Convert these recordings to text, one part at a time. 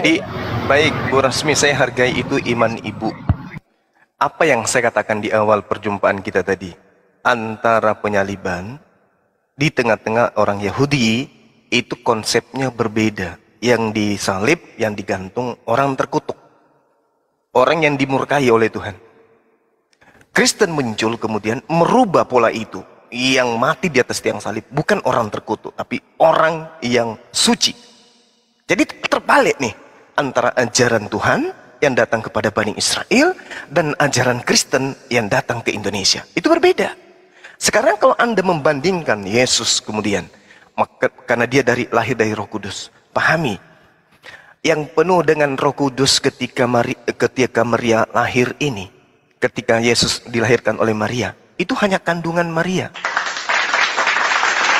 Jadi, baik Bu Rasmi, saya hargai itu iman Ibu. Apa yang saya katakan di awal perjumpaan kita tadi, antara penyaliban di tengah-tengah orang Yahudi, itu konsepnya berbeda. Yang disalib, yang digantung, orang terkutuk. Orang yang dimurkai oleh Tuhan. Kristen muncul kemudian merubah pola itu. Yang mati di atas tiang salib bukan orang terkutuk, tapi orang yang suci. Jadi terbalik nih antara ajaran Tuhan yang datang kepada Bani Israel dan ajaran Kristen yang datang ke Indonesia. Itu berbeda. Sekarang kalau Anda membandingkan Yesus kemudian, maka karena dia lahir dari Roh Kudus, pahami yang penuh dengan Roh Kudus ketika Maria lahir ini, ketika Yesus dilahirkan oleh Maria, itu hanya kandungan Maria.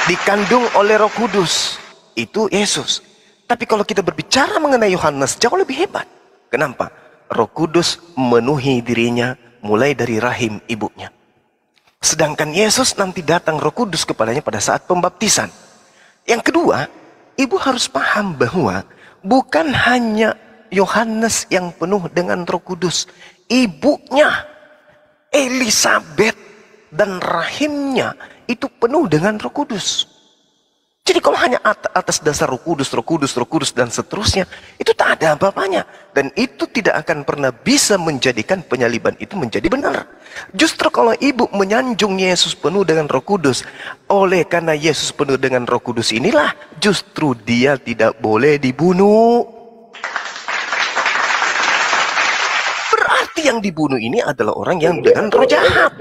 Dikandung oleh Roh Kudus, itu Yesus. Tapi kalau kita berbicara mengenai Yohanes, jauh lebih hebat. Kenapa? Roh Kudus memenuhi dirinya mulai dari rahim ibunya. Sedangkan Yesus nanti datang Roh Kudus kepadanya pada saat pembaptisan. Yang kedua, ibu harus paham bahwa bukan hanya Yohanes yang penuh dengan Roh Kudus. Ibunya, Elisabet, dan rahimnya itu penuh dengan Roh Kudus. Jadi kalau hanya atas dasar Roh Kudus, dan seterusnya, itu tak ada apa-apanya. Dan itu tidak akan pernah bisa menjadikan penyaliban itu menjadi benar. Justru kalau ibu menyanjung Yesus penuh dengan Roh Kudus, oleh karena Yesus penuh dengan Roh Kudus inilah, justru dia tidak boleh dibunuh. Berarti yang dibunuh ini adalah orang yang dengan roh jahat.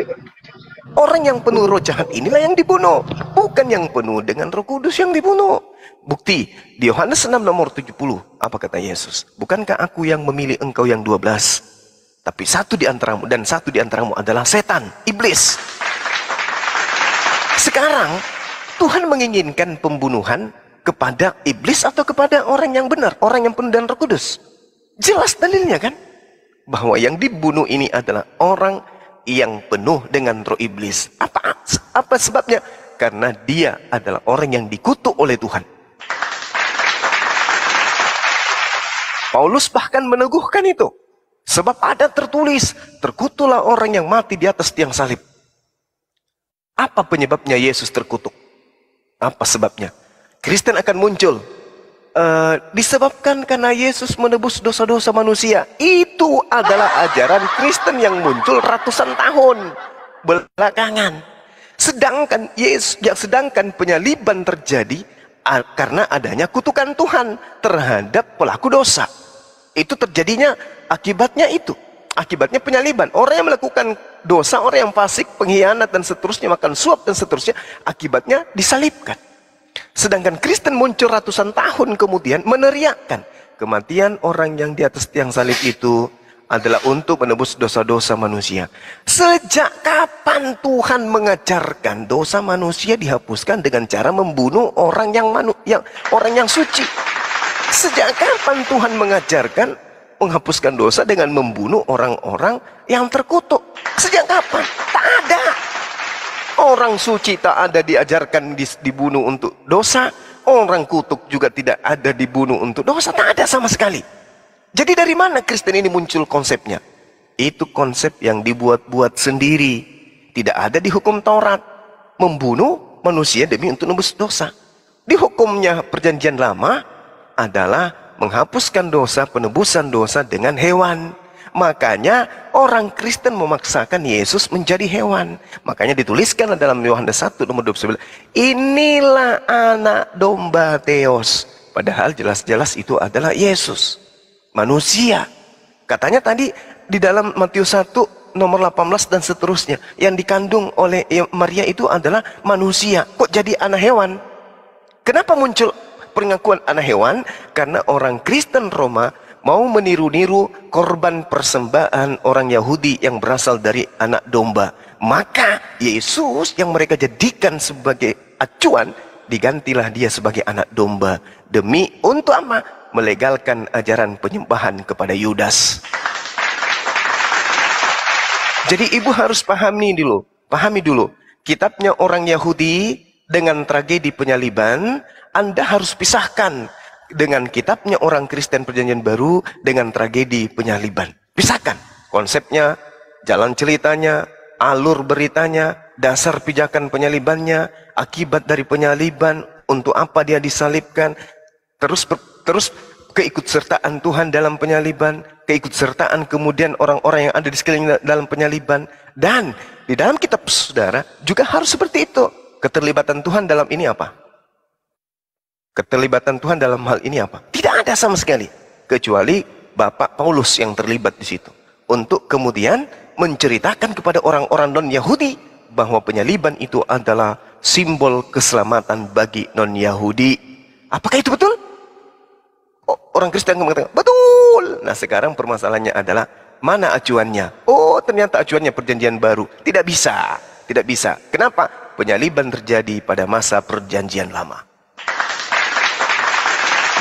Orang yang penuh roh jahat inilah yang dibunuh, bukan yang penuh dengan Roh Kudus yang dibunuh. Bukti di Yohanes 6 nomor 70, apa kata Yesus? Bukankah aku yang memilih engkau yang 12? Tapi satu di antaramu, dan satu di antaramu adalah setan, iblis. Sekarang Tuhan menginginkan pembunuhan kepada iblis atau kepada orang yang benar, orang yang penuh dengan Roh Kudus? Jelas dalilnya kan? Bahwa yang dibunuh ini adalah orang yang penuh dengan roh iblis. Apa sebabnya? Karena dia adalah orang yang dikutuk oleh Tuhan. Paulus bahkan meneguhkan itu. Sebab ada tertulis, terkutuklah orang yang mati di atas tiang salib. Apa penyebabnya Yesus terkutuk? Apa sebabnya? Kristen akan muncul. Disebabkan karena Yesus menebus dosa-dosa manusia. Itu adalah ajaran Kristen yang muncul ratusan tahun belakangan. Sedangkan penyaliban terjadi karena adanya kutukan Tuhan terhadap pelaku dosa. Itu terjadinya akibatnya itu. Akibatnya penyaliban. Orang yang melakukan dosa, orang yang fasik, pengkhianat dan seterusnya, makan suap dan seterusnya, akibatnya disalibkan. Sedangkan Kristen muncul ratusan tahun kemudian meneriakkan kematian orang yang di atas tiang salib itu adalah untuk menebus dosa-dosa manusia. Sejak kapan Tuhan mengajarkan dosa manusia dihapuskan dengan cara membunuh orang yang suci? Sejak kapan Tuhan mengajarkan menghapuskan dosa dengan membunuh orang-orang yang terkutuk? Sejak kapan? Tak ada. Orang suci tak ada diajarkan dibunuh untuk dosa. Orang kutuk juga tidak ada dibunuh untuk dosa. Tak ada sama sekali. Jadi dari mana Kristen ini muncul konsepnya? Itu konsep yang dibuat-buat sendiri. Tidak ada di hukum Taurat. Membunuh manusia demi untuk menebus dosa. Di hukumnya perjanjian lama adalah menghapuskan dosa, penebusan dosa dengan hewan. Makanya orang Kristen memaksakan Yesus menjadi hewan. Makanya dituliskan dalam Yohanes 1 nomor 29, inilah anak domba Theos. Padahal jelas-jelas itu adalah Yesus, manusia. Katanya tadi di dalam Matius 1 nomor 18 dan seterusnya, yang dikandung oleh Maria itu adalah manusia. Kok jadi anak hewan? Kenapa muncul pengakuan anak hewan? Karena orang Kristen Roma mau meniru-niru korban persembahan orang Yahudi yang berasal dari anak domba. Maka Yesus yang mereka jadikan sebagai acuan, digantilah dia sebagai anak domba. Demi untuk apa? Melegalkan ajaran penyembahan kepada Yudas. Jadi ibu harus pahami dulu. Kitabnya orang Yahudi dengan tragedi penyaliban, Anda harus pisahkan. dengan kitabnya orang Kristen Perjanjian Baru dengan tragedi penyaliban. Pisahkan konsepnya, jalan ceritanya, alur beritanya, dasar pijakan penyalibannya, akibat dari penyaliban, untuk apa dia disalibkan, terus keikutsertaan Tuhan dalam penyaliban, keikutsertaan kemudian orang-orang yang ada di sekeliling dalam penyaliban. Dan di dalam kitab saudara juga harus seperti itu. Keterlibatan Tuhan dalam ini apa? Keterlibatan Tuhan dalam hal ini apa? Tidak ada sama sekali, kecuali Bapak Paulus yang terlibat di situ untuk kemudian menceritakan kepada orang-orang non-Yahudi bahwa penyaliban itu adalah simbol keselamatan bagi non-Yahudi. Apakah itu betul? Orang Kristen mengatakan betul. Nah, sekarang permasalahannya adalah mana acuannya? Oh, ternyata acuannya Perjanjian Baru. Tidak bisa, tidak bisa. Kenapa? Penyaliban terjadi pada masa Perjanjian Lama,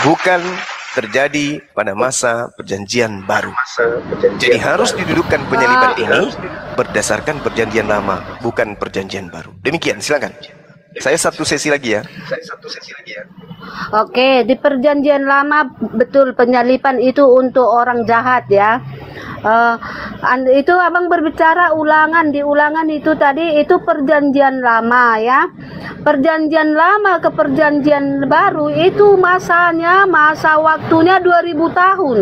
bukan terjadi pada masa Perjanjian Baru. Jadi harus didudukkan penyaliban ini berdasarkan Perjanjian Lama, bukan Perjanjian Baru. Demikian, silakan. Saya satu sesi lagi ya. Oke, di Perjanjian Lama betul penyaliban itu untuk orang jahat ya. Itu abang berbicara ulangan, di ulangan itu tadi itu Perjanjian Lama ya. Perjanjian Lama ke Perjanjian Baru itu masa waktunya 2000 tahun.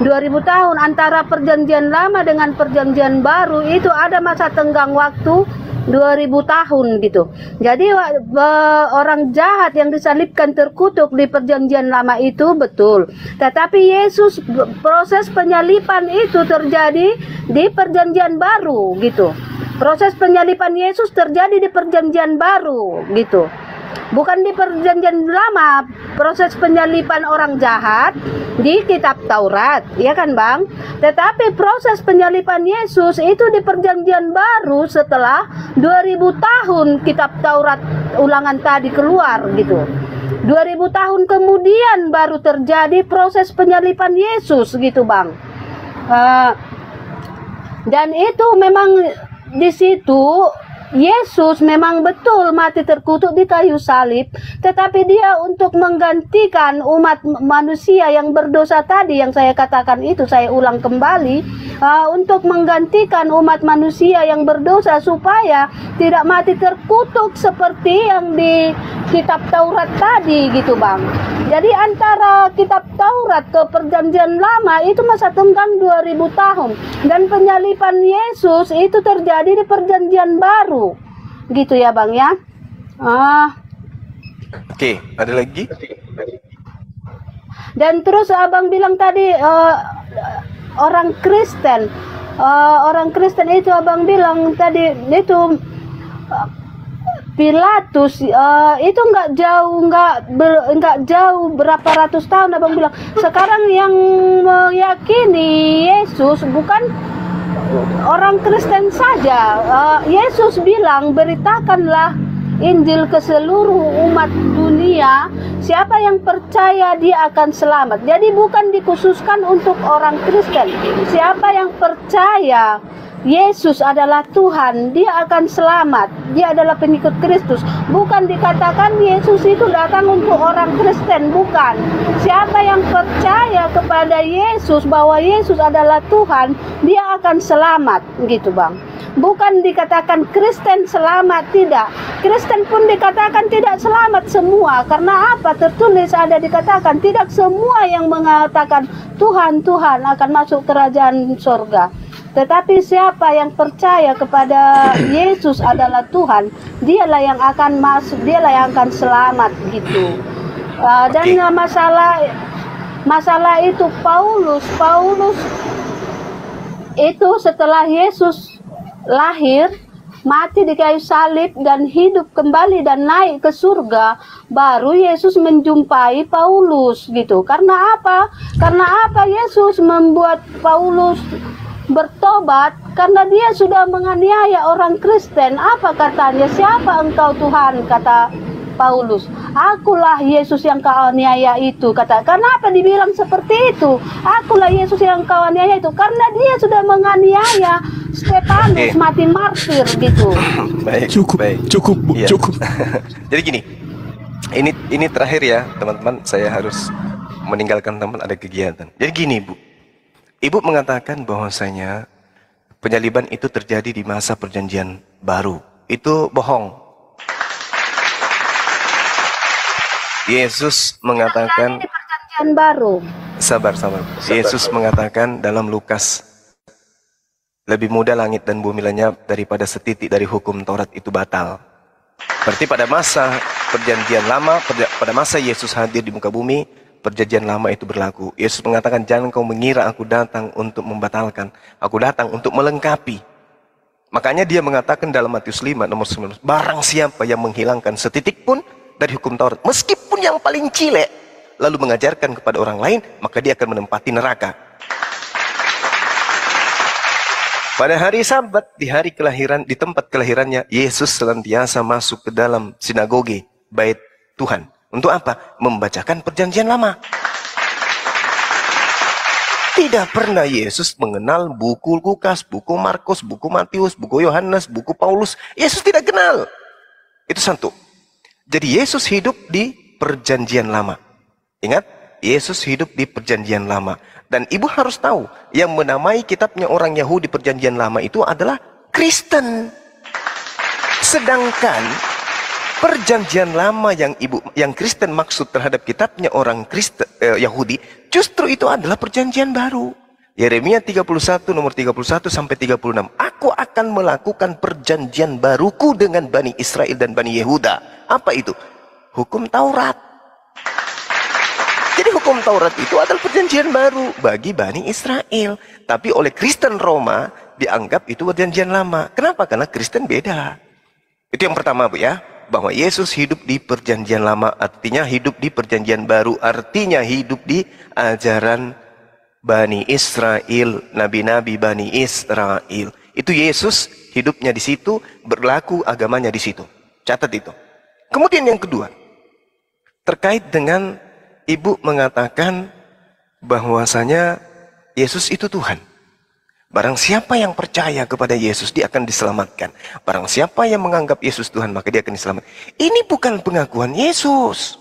2000 tahun antara Perjanjian Lama dengan Perjanjian Baru itu ada masa tenggang waktu 2000 tahun gitu. Jadi orang jahat yang disalibkan terkutuk di Perjanjian Lama itu betul. Tetapi Yesus, proses penyaliban itu terjadi di Perjanjian Baru gitu. Proses penyaliban Yesus terjadi di Perjanjian Baru gitu. Bukan di Perjanjian Lama. Proses penyaliban orang jahat di kitab Taurat, ya kan Bang? Tetapi proses penyaliban Yesus itu di Perjanjian Baru setelah 2000 tahun kitab Taurat ulangan tadi keluar gitu. 2000 tahun kemudian baru terjadi proses penyaliban Yesus gitu Bang. Dan itu memang di situ Yesus memang betul mati terkutuk di kayu salib, tetapi dia untuk menggantikan umat manusia yang berdosa tadi yang saya katakan itu, saya ulang kembali, untuk menggantikan umat manusia yang berdosa supaya tidak mati terkutuk seperti yang di kitab Taurat tadi gitu Bang. Jadi antara kitab Taurat ke Perjanjian Lama itu masa tenggang 2000 tahun, dan penyaliban Yesus itu terjadi di Perjanjian Baru gitu ya Bang ya. Oke, ada lagi? Dan terus abang bilang tadi orang Kristen itu abang bilang tadi itu Pilatus itu nggak jauh berapa ratus tahun abang bilang. Sekarang yang meyakini Yesus bukan orang Kristen saja. Yesus bilang beritakanlah Injil ke seluruh umat dunia. Siapa yang percaya dia akan selamat. Jadi bukan dikhususkan untuk orang Kristen. Siapa yang percaya Yesus adalah Tuhan, dia akan selamat. Dia adalah pengikut Kristus. Bukan dikatakan Yesus itu datang untuk orang Kristen, bukan. Siapa yang percaya kepada Yesus bahwa Yesus adalah Tuhan, dia akan selamat, gitu Bang. Bukan dikatakan Kristen selamat, tidak. Kristen pun dikatakan tidak selamat semua. Karena apa? Tertulis ada dikatakan tidak semua yang mengatakan Tuhan, Tuhan akan masuk kerajaan surga. Tetapi siapa yang percaya kepada Yesus adalah Tuhan, dialah yang akan masuk, dialah yang akan selamat gitu. Dan masalah itu Paulus itu setelah Yesus lahir, mati di kayu salib dan hidup kembali dan naik ke surga, baru Yesus menjumpai Paulus gitu. Karena apa? Karena apa Yesus membuat Paulus bertobat? Karena dia sudah menganiaya orang Kristen. Apa katanya? Siapa engkau Tuhan? Kata Paulus. Akulah Yesus yang kau aniaya itu. Kata. Kenapa dibilang seperti itu? Akulah Yesus yang kau aniaya itu. Karena dia sudah menganiaya Stefanus mati martir gitu. Baik, cukup Bu, cukup. Jadi gini, ini terakhir ya teman-teman, saya harus meninggalkan tempat ada kegiatan. Jadi gini Bu, Ibu mengatakan bahwasanya penyaliban itu terjadi di masa perjanjian baru. Itu bohong. Yesus mengatakan, Terjadi di perjanjian baru. sabar. Yesus mengatakan dalam Lukas, lebih mudah langit dan bumi lenyap daripada setitik dari hukum Taurat itu batal. Berarti pada masa perjanjian lama, pada masa Yesus hadir di muka bumi, perjanjian lama itu berlaku. Yesus mengatakan, jangan kau mengira aku datang untuk membatalkan. Aku datang untuk melengkapi. Makanya dia mengatakan dalam Matius 5 nomor 19, barang siapa yang menghilangkan setitik pun dari hukum Taurat, meskipun yang paling cilik, lalu mengajarkan kepada orang lain, maka dia akan menempati neraka. Pada hari Sabat, di hari kelahiran, di tempat kelahirannya, Yesus senantiasa masuk ke dalam sinagoge, bait Tuhan. Untuk apa? Membacakan perjanjian lama. Tidak pernah Yesus mengenal buku Lukas, buku Markus, buku Matius, buku Yohanes, buku Paulus. Yesus tidak kenal. Itu satu. Jadi Yesus hidup di perjanjian lama. Ingat, Yesus hidup di perjanjian lama. Dan ibu harus tahu, yang menamai kitabnya orang Yahudi perjanjian lama itu adalah Kristen. Sedangkan perjanjian lama yang Kristen maksud terhadap kitabnya orang Kristen Yahudi, justru itu adalah perjanjian baru. Yeremia 31 nomor 31 sampai 36. Aku akan melakukan perjanjian baruku dengan Bani Israel dan Bani Yehuda. Apa itu? Hukum Taurat. Jadi hukum Taurat itu adalah perjanjian baru bagi Bani Israel. Tapi oleh Kristen Roma dianggap itu perjanjian lama. Kenapa? Karena Kristen beda. Itu yang pertama Bu ya. Bahwa Yesus hidup di perjanjian lama, artinya hidup di perjanjian baru, artinya hidup di ajaran Bani Israel, nabi-nabi Bani Israel. Itu Yesus hidupnya di situ, berlaku agamanya di situ. Catat itu. Kemudian yang kedua, terkait dengan ibu mengatakan bahwasanya Yesus itu Tuhan. Barang siapa yang percaya kepada Yesus, dia akan diselamatkan. Barang siapa yang menganggap Yesus Tuhan, maka dia akan diselamatkan. Ini bukan pengakuan Yesus.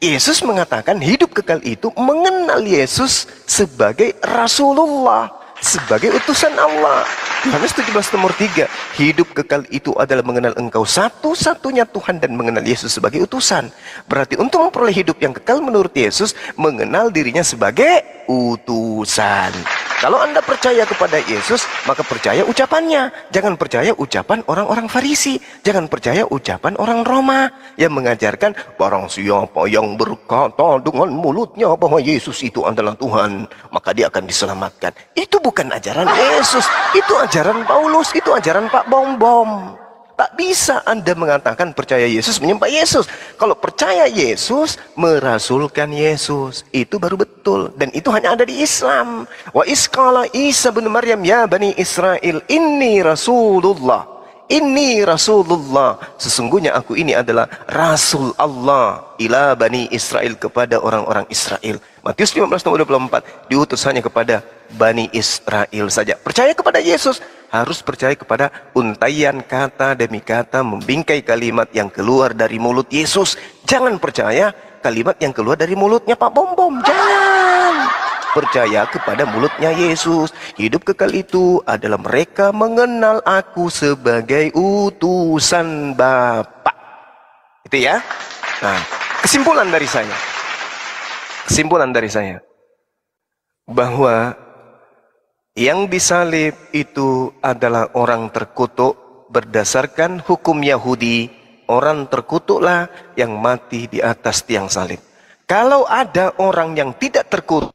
Yesus mengatakan hidup kekal itu mengenal Yesus sebagai Rasulullah, sebagai utusan Allah. Yohanes 17 nomor 3, hidup kekal itu adalah mengenal engkau satu-satunya Tuhan dan mengenal Yesus sebagai utusan. Berarti untuk memperoleh hidup yang kekal menurut Yesus, mengenal dirinya sebagai utusan. Kalau Anda percaya kepada Yesus, maka percaya ucapannya. Jangan percaya ucapan orang-orang Farisi. Jangan percaya ucapan orang Roma yang mengajarkan barang siapa yang berkata dengan mulutnya bahwa Yesus itu adalah Tuhan, maka dia akan diselamatkan. Itu bukan ajaran Yesus. Itu ajaran Paulus. Itu ajaran Pak Bom-Bom. Tak bisa Anda mengatakan percaya Yesus, menyembah Yesus. Kalau percaya Yesus, merasulkan Yesus. Itu baru betul. Dan itu hanya ada di Islam. Wa isqala Isa bin Maryam ya Bani Israel, inni Rasulullah. Inni Rasulullah. Sesungguhnya aku ini adalah Rasul Allah ila Bani Israel, kepada orang-orang Israel. Matius 15 nomor 24, diutus hanya kepada Bani Israel saja. Percaya kepada Yesus, harus percaya kepada untaian kata demi kata, membingkai kalimat yang keluar dari mulut Yesus. Jangan percaya kalimat yang keluar dari mulutnya Pak Bom-Bom. Jangan. Percaya kepada mulutnya Yesus. Hidup kekal itu adalah mereka mengenal aku sebagai utusan Bapa. Itu ya. Nah, kesimpulan dari saya bahwa yang disalib itu adalah orang terkutuk berdasarkan hukum Yahudi. Orang terkutuklah yang mati di atas tiang salib. Kalau ada orang yang tidak terkutuk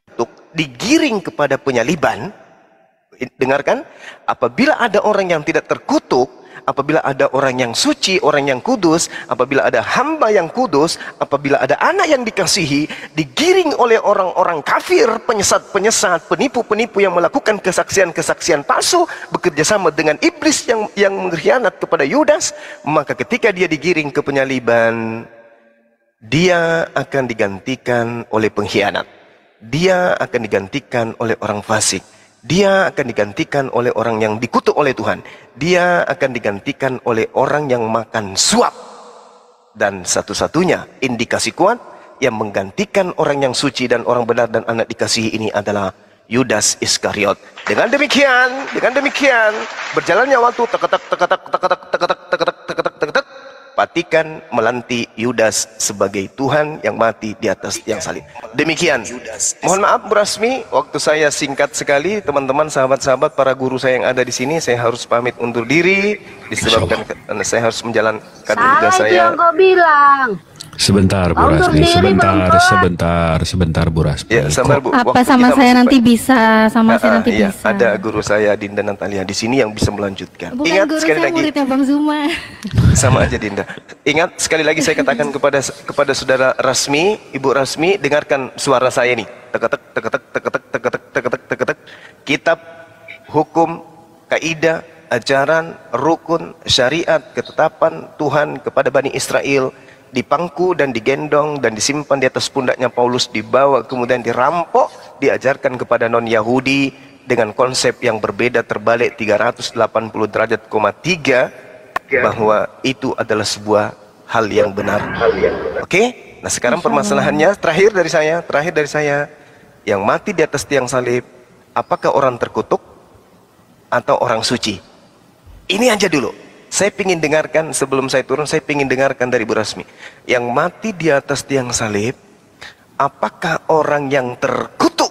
digiring kepada penyaliban, dengarkan, apabila ada orang yang tidak terkutuk, apabila ada orang yang suci, orang yang kudus, apabila ada hamba yang kudus, apabila ada anak yang dikasihi, digiring oleh orang-orang kafir, penyesat-penyesat, penipu-penipu yang melakukan kesaksian-kesaksian palsu, bekerja sama dengan iblis yang mengkhianat kepada Yudas, maka ketika dia digiring ke penyaliban, dia akan digantikan oleh pengkhianat. Dia akan digantikan oleh orang fasik. Dia akan digantikan oleh orang yang dikutuk oleh Tuhan. Dia akan digantikan oleh orang yang makan suap. Dan satu-satunya indikasi kuat, yang menggantikan orang yang suci dan orang benar dan anak dikasihi ini adalah Yudas Iskariot. Dengan demikian, berjalannya waktu Patikan melanti Yudas sebagai Tuhan yang mati di atas tiang salib. Demikian. Mohon maaf Bu Rasmi, waktu saya singkat sekali. Teman-teman, sahabat-sahabat, para guru saya yang ada di sini, saya harus pamit undur diri disebabkan saya harus menjalankan tugas saya. Salah itu yang kau bilang. Sebentar Bu Rasmi, sebentar Bu Rasmi. Ya, sabar Bu. Apa Waktu sama kita saya masih nanti banyak. bisa, Iya, ada guru saya Dinda Natalia di sini yang bisa melanjutkan. Bukan Ingat guru sekali saya, lagi, muridnya Bang Zuma. sama aja Dinda. Ingat sekali lagi saya katakan kepada saudara Rasmi, Ibu Rasmi, dengarkan suara saya nih. Tek. Kitab hukum, kaidah, ajaran, rukun, syariat, ketetapan Tuhan kepada Bani Israel dipangku dan digendong dan disimpan di atas pundaknya Paulus, dibawa kemudian dirampok, diajarkan kepada non-Yahudi dengan konsep yang berbeda, terbalik 380 derajat, 3, bahwa itu adalah sebuah hal yang benar. Oke? Nah sekarang permasalahannya terakhir dari saya, yang mati di atas tiang salib, apakah orang terkutuk atau orang suci? Ini aja dulu. Saya ingin dengarkan, sebelum saya turun, saya ingin dengarkan dari Bu Rasmi. Yang mati di atas tiang salib, apakah orang yang terkutuk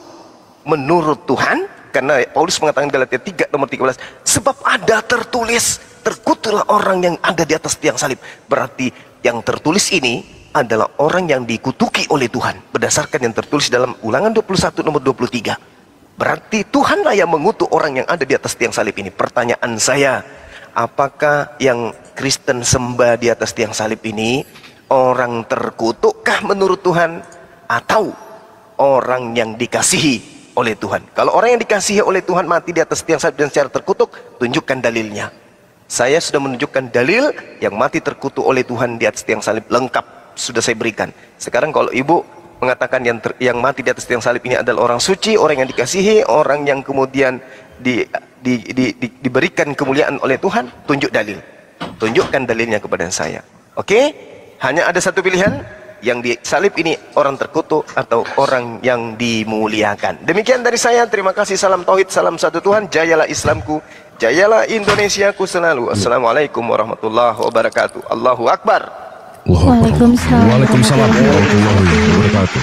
menurut Tuhan? Karena Paulus mengatakan Galatia 3 nomor 13, sebab ada tertulis, terkutuklah orang yang ada di atas tiang salib. Berarti yang tertulis ini adalah orang yang dikutuki oleh Tuhan, berdasarkan yang tertulis dalam Ulangan 21 nomor 23. Berarti Tuhanlah yang mengutuk orang yang ada di atas tiang salib ini. Pertanyaan saya, apakah yang Kristen sembah di atas tiang salib ini orang terkutukkah menurut Tuhan, atau orang yang dikasihi oleh Tuhan? Kalau orang yang dikasihi oleh Tuhan mati di atas tiang salib dan secara terkutuk, tunjukkan dalilnya. Saya sudah menunjukkan dalil yang mati terkutuk oleh Tuhan di atas tiang salib, lengkap sudah saya berikan. Sekarang kalau ibu mengatakan yang mati di atas tiang salib ini adalah orang suci, orang yang dikasihi, orang yang kemudian diberikan kemuliaan oleh Tuhan, tunjukkan dalilnya kepada saya. Oke? Hanya ada satu pilihan, yang disalib ini orang terkutuk atau orang yang dimuliakan. Demikian dari saya, terima kasih, salam tauhid, salam satu Tuhan, jayalah Islamku, jayalah Indonesiaku selalu. Assalamualaikum warahmatullahi wabarakatuh. Allahu Akbar. Waalaikumsalam warahmatullahi wabarakatuh.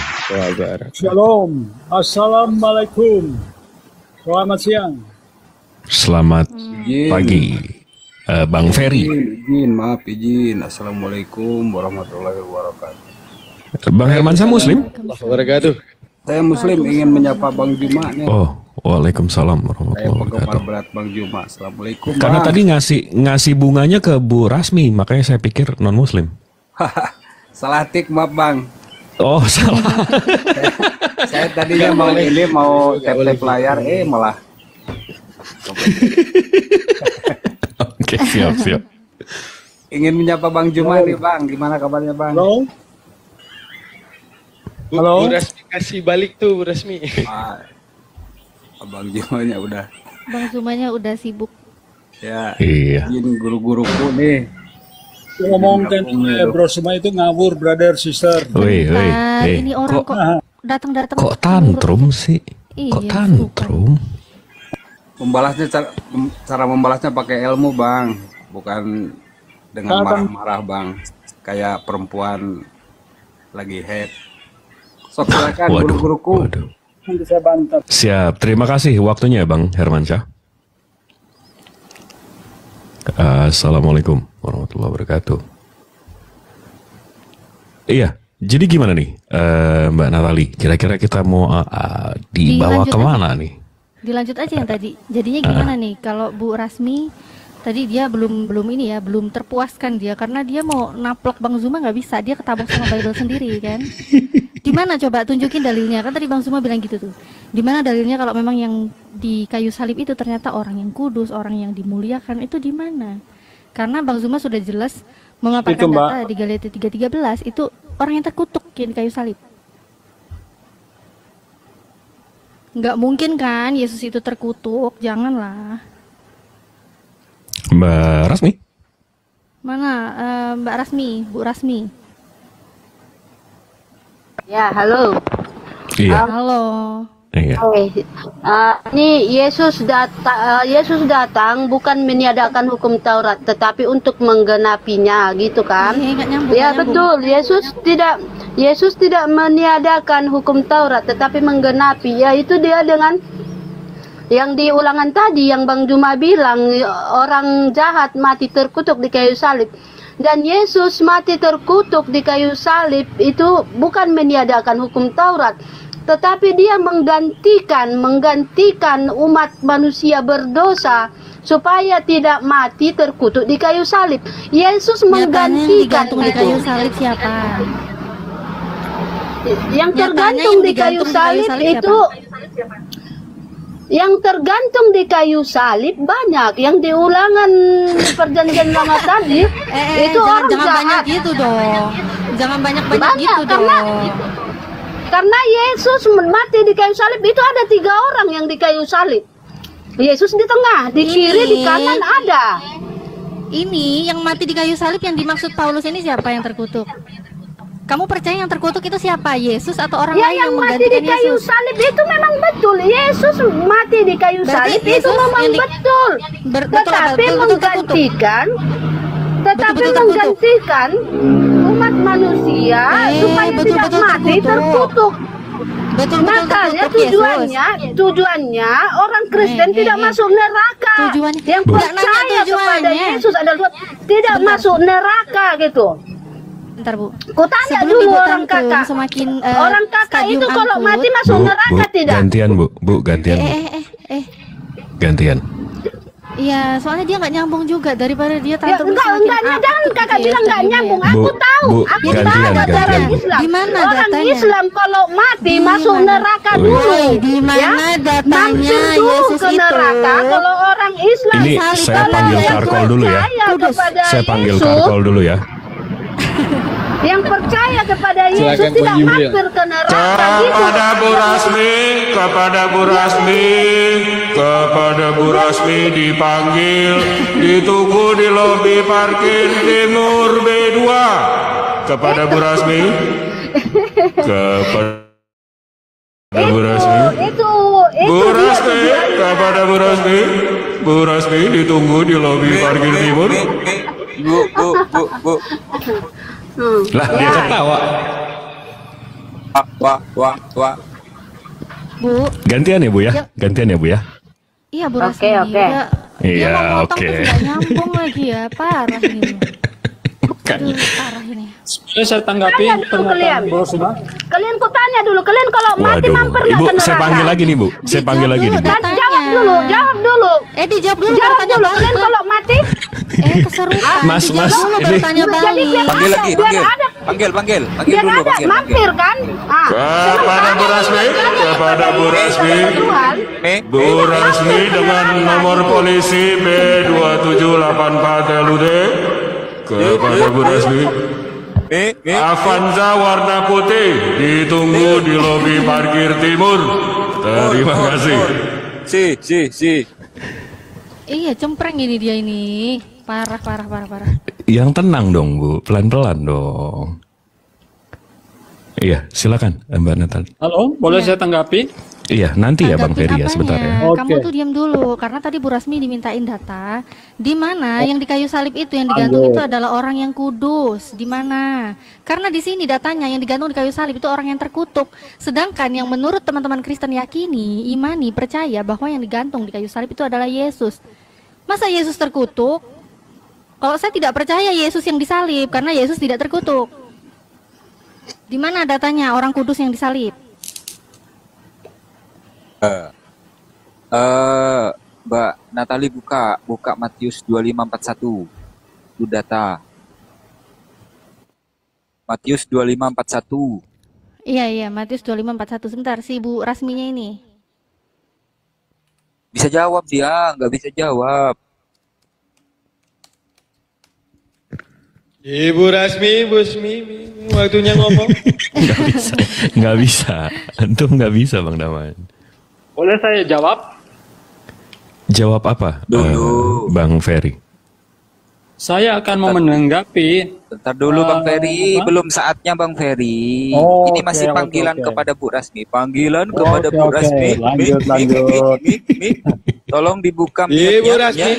Shalom, assalamualaikum. Selamat siang. Selamat pagi, Bang Ferry. Izin. Assalamualaikum warahmatullahi wabarakatuh. Bang Hermansyah Muslim? Saya Muslim, ingin menyapa Bang Juma nih. Oh, waalaikumsalam Saya warahmatullahi penggemar wabarakatuh. berat Bang Juma. Assalamualaikum. Karena Bang. tadi ngasih bunganya ke Bu Rasmi, makanya saya pikir non Muslim. Salah tik, maaf Bang. Oh, salah. Saya tadinya mau tap layar, malah. Oke, siap. Ingin menyapa Bang Juma nih Bang. Gimana kabarnya Bang? Halo. Bu Rasmi kasih balik tuh Bu Rasmi. Bang Jumanya udah. Bang Zumanya udah sibuk. Ya. Iya. Izin guru-guruku nih. Ngomongkan bro semua itu ngawur, brother, sister. Woi. Ini orang kok datang-datang. Kok tantrum sih? Kok Iya, tantrum? Membalasnya cara membalasnya pakai ilmu Bang, bukan dengan marah-marah Bang, kayak perempuan lagi head. Sok silakan guru-guruku. Waduh. Nanti saya bantah. Siap, terima kasih waktunya Bang Hermansyah. Assalamualaikum warahmatullahi wabarakatuh. Iya, jadi gimana nih Mbak Natali? Kira-kira kita mau dibawa Dilanjut kemana nih? Dilanjut aja yang tadi. Jadinya gimana nih kalau Bu Rasmi tadi dia belum terpuaskan dia karena dia mau naplok Bang Zuma nggak bisa, dia ketabrak sama Bible sendiri kan. Di mana coba tunjukin dalilnya, kan tadi Bang Zuma bilang gitu tuh. Di mana dalilnya kalau memang yang di kayu salib itu ternyata orang yang kudus, orang yang dimuliakan, itu di mana? Karena Bang Zuma sudah jelas memaparkan Itu, Mbak. data di Galatia 3:13 itu orang yang terkutuk di kayu salib. Nggak mungkin kan Yesus itu terkutuk, janganlah. Mbak Rasmi? Mana Mbak Rasmi, Bu Rasmi? Ya, halo. Iya. Halo. Iya. Ini Yesus datang bukan meniadakan hukum Taurat, tetapi untuk menggenapinya, gitu kan? Nggak nyambung, Ya nggak nyambung. betul. Yesus tidak meniadakan hukum Taurat, tetapi menggenapi. Yaitu dia dengan yang di Ulangan tadi, yang Bang Juma bilang orang jahat mati terkutuk di kayu salib. Dan Yesus mati terkutuk di kayu salib itu bukan meniadakan hukum Taurat, tetapi dia menggantikan umat manusia berdosa supaya tidak mati terkutuk di kayu salib. Yesus menggantikan Nyatanya yang digantung di kayu salib siapa? Yang Nyatanya tergantung yang di kayu digantung di kayu salib salib itu yang tergantung di kayu salib banyak. Yang di Ulangan Perjanjian Lama tadi itu orang jangan jahat. banyak gitu dong. Jangan banyak Banyak, gitu dong. Karena Yesus mati di kayu salib itu ada 3 orang yang di kayu salib. Yesus di tengah, di kiri, di kanan ada. Ini yang mati di kayu salib yang dimaksud Paulus ini siapa yang terkutuk? Kamu percaya yang terkutuk itu siapa? Yesus atau orang Ya, lain yang mati di menggantikan kayu Yesus? salib itu memang betul. Yesus mati di kayu Berarti salib itu Yesus memang yang di- betul. betul, Tetapi betul menggantikan Betul-betul menggantikan umat manusia supaya tidak mati terkutuk. Betul Makanya terkutuk, tujuannya orang Kristen tidak masuk neraka. Tujuannya- Yang Nggak nanya percaya kepada tujuannya. Yesus adalah tidak masuk neraka gitu. Bentar, Bu. Kutanya Sebelum dulu Ibu orang tantrum, kakak. semakin Orang kakak stadium itu kalau angkut. mati masuk neraka tidak? Gantian Bu, gantian Bu. Gantian. Iya, soalnya dia nggak nyambung juga daripada dia Ya, tantrum enggak, semakin jangan akut kakak gitu ya bilang nggak stadiumnya. nyambung. Aku Bu, tahu, Bu, aku gantian, tahu ajaran gantian, Bu. Islam. Di mana Orang datanya? Islam kalau mati masuk neraka Wih. dulu. Di mana datanya Mampir dulu Yesus ke neraka. itu? Kalau orang Islam Ini saya panggil Karkol dulu ya. Saya panggil Karkol dulu ya. Yang percaya kepada Yesus Silakan, tidak Bang Julian. mampir ke neraka gitu. Kepada Bu Rasmi, kepada Bu Rasmi dipanggil, ditunggu di lobi parkir timur B2. Kepada Bu Rasmi, kepada Bu Rasmi, Itu Bu dia Rasmi, tujuannya. kepada Bu Rasmi ditunggu di lobi parkir timur. Bu. Lah dia Ya. ketawa. Wah. Bu, Gantian ya Bu ya? Gantian ya Bu ya? iya Bu Oke, Rasmi. oke. Iya, Dia mau motong oke. terus nggak nyambung lagi ya, parah ini. Aduh, parah ini. Boleh saya tanggapi Tanya dulu pernyataan kalian. Bro Suma? Kalian kutanya dulu, kalian kalau mati Waduh, mampir nggak Ibu ke neraka? saya panggil lagi nih Bu. Saya panggil lagi nih Bu. Dan jawab dulu. Dijawab dulu Jawab bertanya dulu. balik. Kalian kalau mati, Keserupan. Mas, Dijawab Mas, dulu ini- bertanya jadi balik. biar Panggil ada, lagi, biar ada, panggil biar dulu, ada, mampir kan? Kepada Bu Rasmi, kepada Bu Rasmi. Bu Rasmi dengan nomor polisi B2784 LUD. Kepada Bu Rasmi, Avanza warna putih ditunggu di lobi parkir timur. Terima kasih. Si. Iya, cempreng ini dia ini. Parah. Yang tenang dong Bu, pelan-pelan dong. Iya, silakan Mbak Natal. Halo, boleh saya tanggapi? Iya, nanti ya Bang Tanggapin Ferry ya apanya? sebentar ya. Oke. Kamu tuh diam dulu karena tadi Bu Rasmi dimintain data di mana yang di kayu salib itu yang digantung itu adalah orang yang kudus. Di mana? Karena di sini datanya yang digantung di kayu salib itu orang yang terkutuk. Sedangkan yang menurut teman-teman Kristen yakini, imani, percaya bahwa yang digantung di kayu salib itu adalah Yesus. Masa Yesus terkutuk? Kalau saya tidak percaya Yesus yang disalib karena Yesus tidak terkutuk. Di mana datanya orang kudus yang disalib? Mbak Natali buka Matius 25:41. Itu data. Matius 25:41. Iya, Matius 25:41. Sebentar, si Bu Rasminya ini. Bisa jawab dia, nggak bisa jawab. Ibu Rasmi, Bu Rasmi, waktunya ngomong. Nggak bisa. Antum nggak bisa Bang Daman. Boleh saya jawab? Jawab apa Dulu. Bang Ferry? Saya akan mau menanggapi. Bentar dulu Bang Ferry, apa? belum saatnya Bang Ferry. Oh, Ini masih oke, panggilan oke. kepada Bu Rasmi. Panggilan kepada Oke, Bu oke. Rasmi. Lanjut. Mi. Tolong dibuka Iya, Bu mic-nya, Rasmi.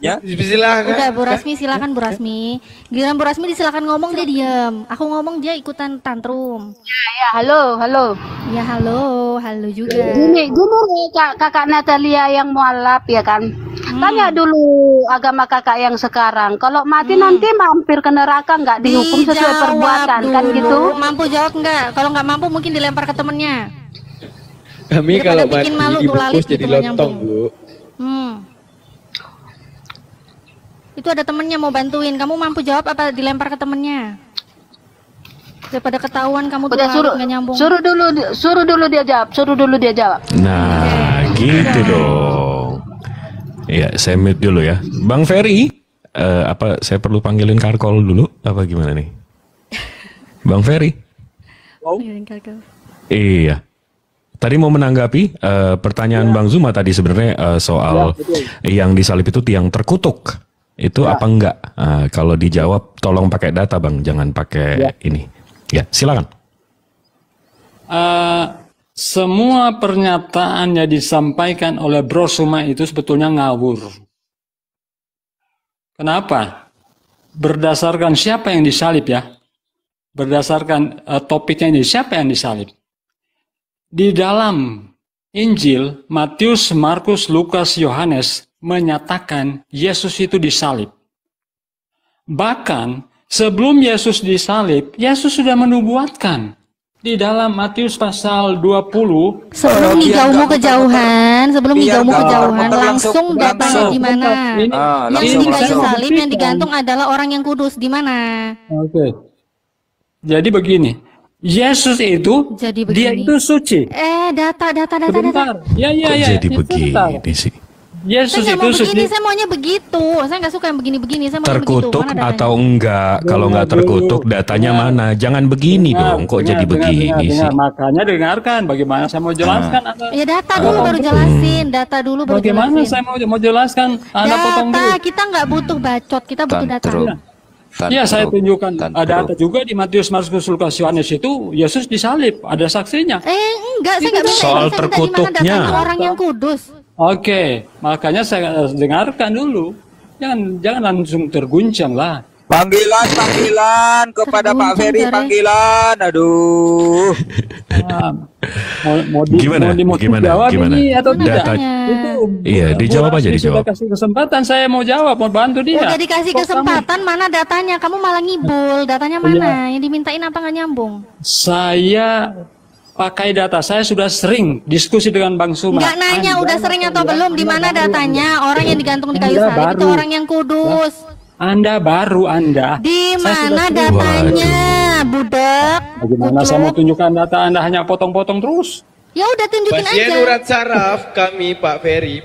ya. Silakan. Udah Bu Rasmi, silakan Bu Rasmi. Giliran Bu Rasmi disilakan ngomong, dia diam. Aku ngomong dia ikutan tantrum. Ya, halo, halo. Ya halo juga. Gini kakak Natalia yang mualaf ya kan. Tanya dulu agama kakak yang sekarang. Kalau mati nanti mampir ke neraka nggak dihukum sesuai Dijawab perbuatan kan dulu. gitu? Mampu jawab nggak? Kalau nggak mampu mungkin dilempar ke temennya. Kami Daripada kalau bikin malu mati tuh lalit dibungkus jadi gitu, nggak lontong, nyambung. Bu. Itu ada temennya mau bantuin. Kamu mampu jawab apa dilempar ke temennya? Daripada ketahuan kamu tuh Udah lalit nggak nyambung. suruh dulu dia jawab. Nah, gitu dong. Ya, saya mute dulu ya. Bang Ferry, apa saya perlu panggilin Karkol dulu? Apa gimana nih? Bang Ferry? Iya. Tadi mau menanggapi pertanyaan Bang Zuma tadi sebenarnya soal yang disalib itu tiang terkutuk. Itu apa enggak? Kalau dijawab tolong pakai data Bang, jangan pakai ini. Ya, silakan. Semua pernyataan yang disampaikan oleh Bro Suma itu sebetulnya ngawur. Kenapa? Berdasarkan siapa yang disalib ya? Berdasarkan topiknya ini, siapa yang disalib? Di dalam Injil, Matius, Markus, Lukas, Yohanes menyatakan Yesus itu disalib. Bahkan sebelum Yesus disalib, Yesus sudah menubuatkan. Di dalam Matius pasal 20, Sebelum nigaumu kejauhan, langsung datanya di mana? Yang di kayu salib yang digantung adalah orang yang kudus di mana? Oke. Jadi begini, Yesus itu Jadi dia begini. itu suci. Data. Sebentar. Ya. Kok jadi Sebentar. begini sih? Yesus Saya nggak itu mau begini, suci. saya maunya begitu. Saya nggak suka yang begini-begini. Saya maunya Terkutuk begitu. Mana datanya? atau enggak? Kalau enggak terkutuk, datanya mana? Jangan begini dong. Kok jadi begini sih? Makanya dengarkan bagaimana saya mau jelaskan. Ya data dulu baru jelasin. Data dulu baru Bagaimana jelasin. saya mau jelaskan? Anda potong dulu. Data, kita nggak butuh bacot, kita butuh data. Ya, saya tunjukkan. Ada data juga di Matius, Markus, Lukas, Yohanes itu Yesus disalib. Ada saksinya. Enggak, saya nggak minta. Soal Saya minta terkutuknya. di mana datanya orang yang kudus. Oke, makanya saya dengarkan dulu. Jangan langsung terguncang lah. Panggilan kepada Pak Ferry, panggilan. Aduh. Gimana? Jawab ini atau tidak? Datanya. Iya, dijawab aja, dijawab. Sudah kasih kesempatan, saya mau jawab, mau bantu dia. Udah dikasih kesempatan, mana datanya? Kamu malah ngibul. Datanya mana? Yang dimintain apa nggak nyambung? Saya pakai data, saya sudah sering diskusi dengan Bang Suma. Nggak nanya udah sering atau belum, di mana datanya? Orang yang digantung di kayu salib itu orang yang kudus. Anda baru Anda. Di Saya mana sudah datanya, budak? Bagaimana saya mau tunjukkan data Anda hanya potong-potong terus? Ya udah tunjukin Pasien aja. urat saraf kami Pak Ferry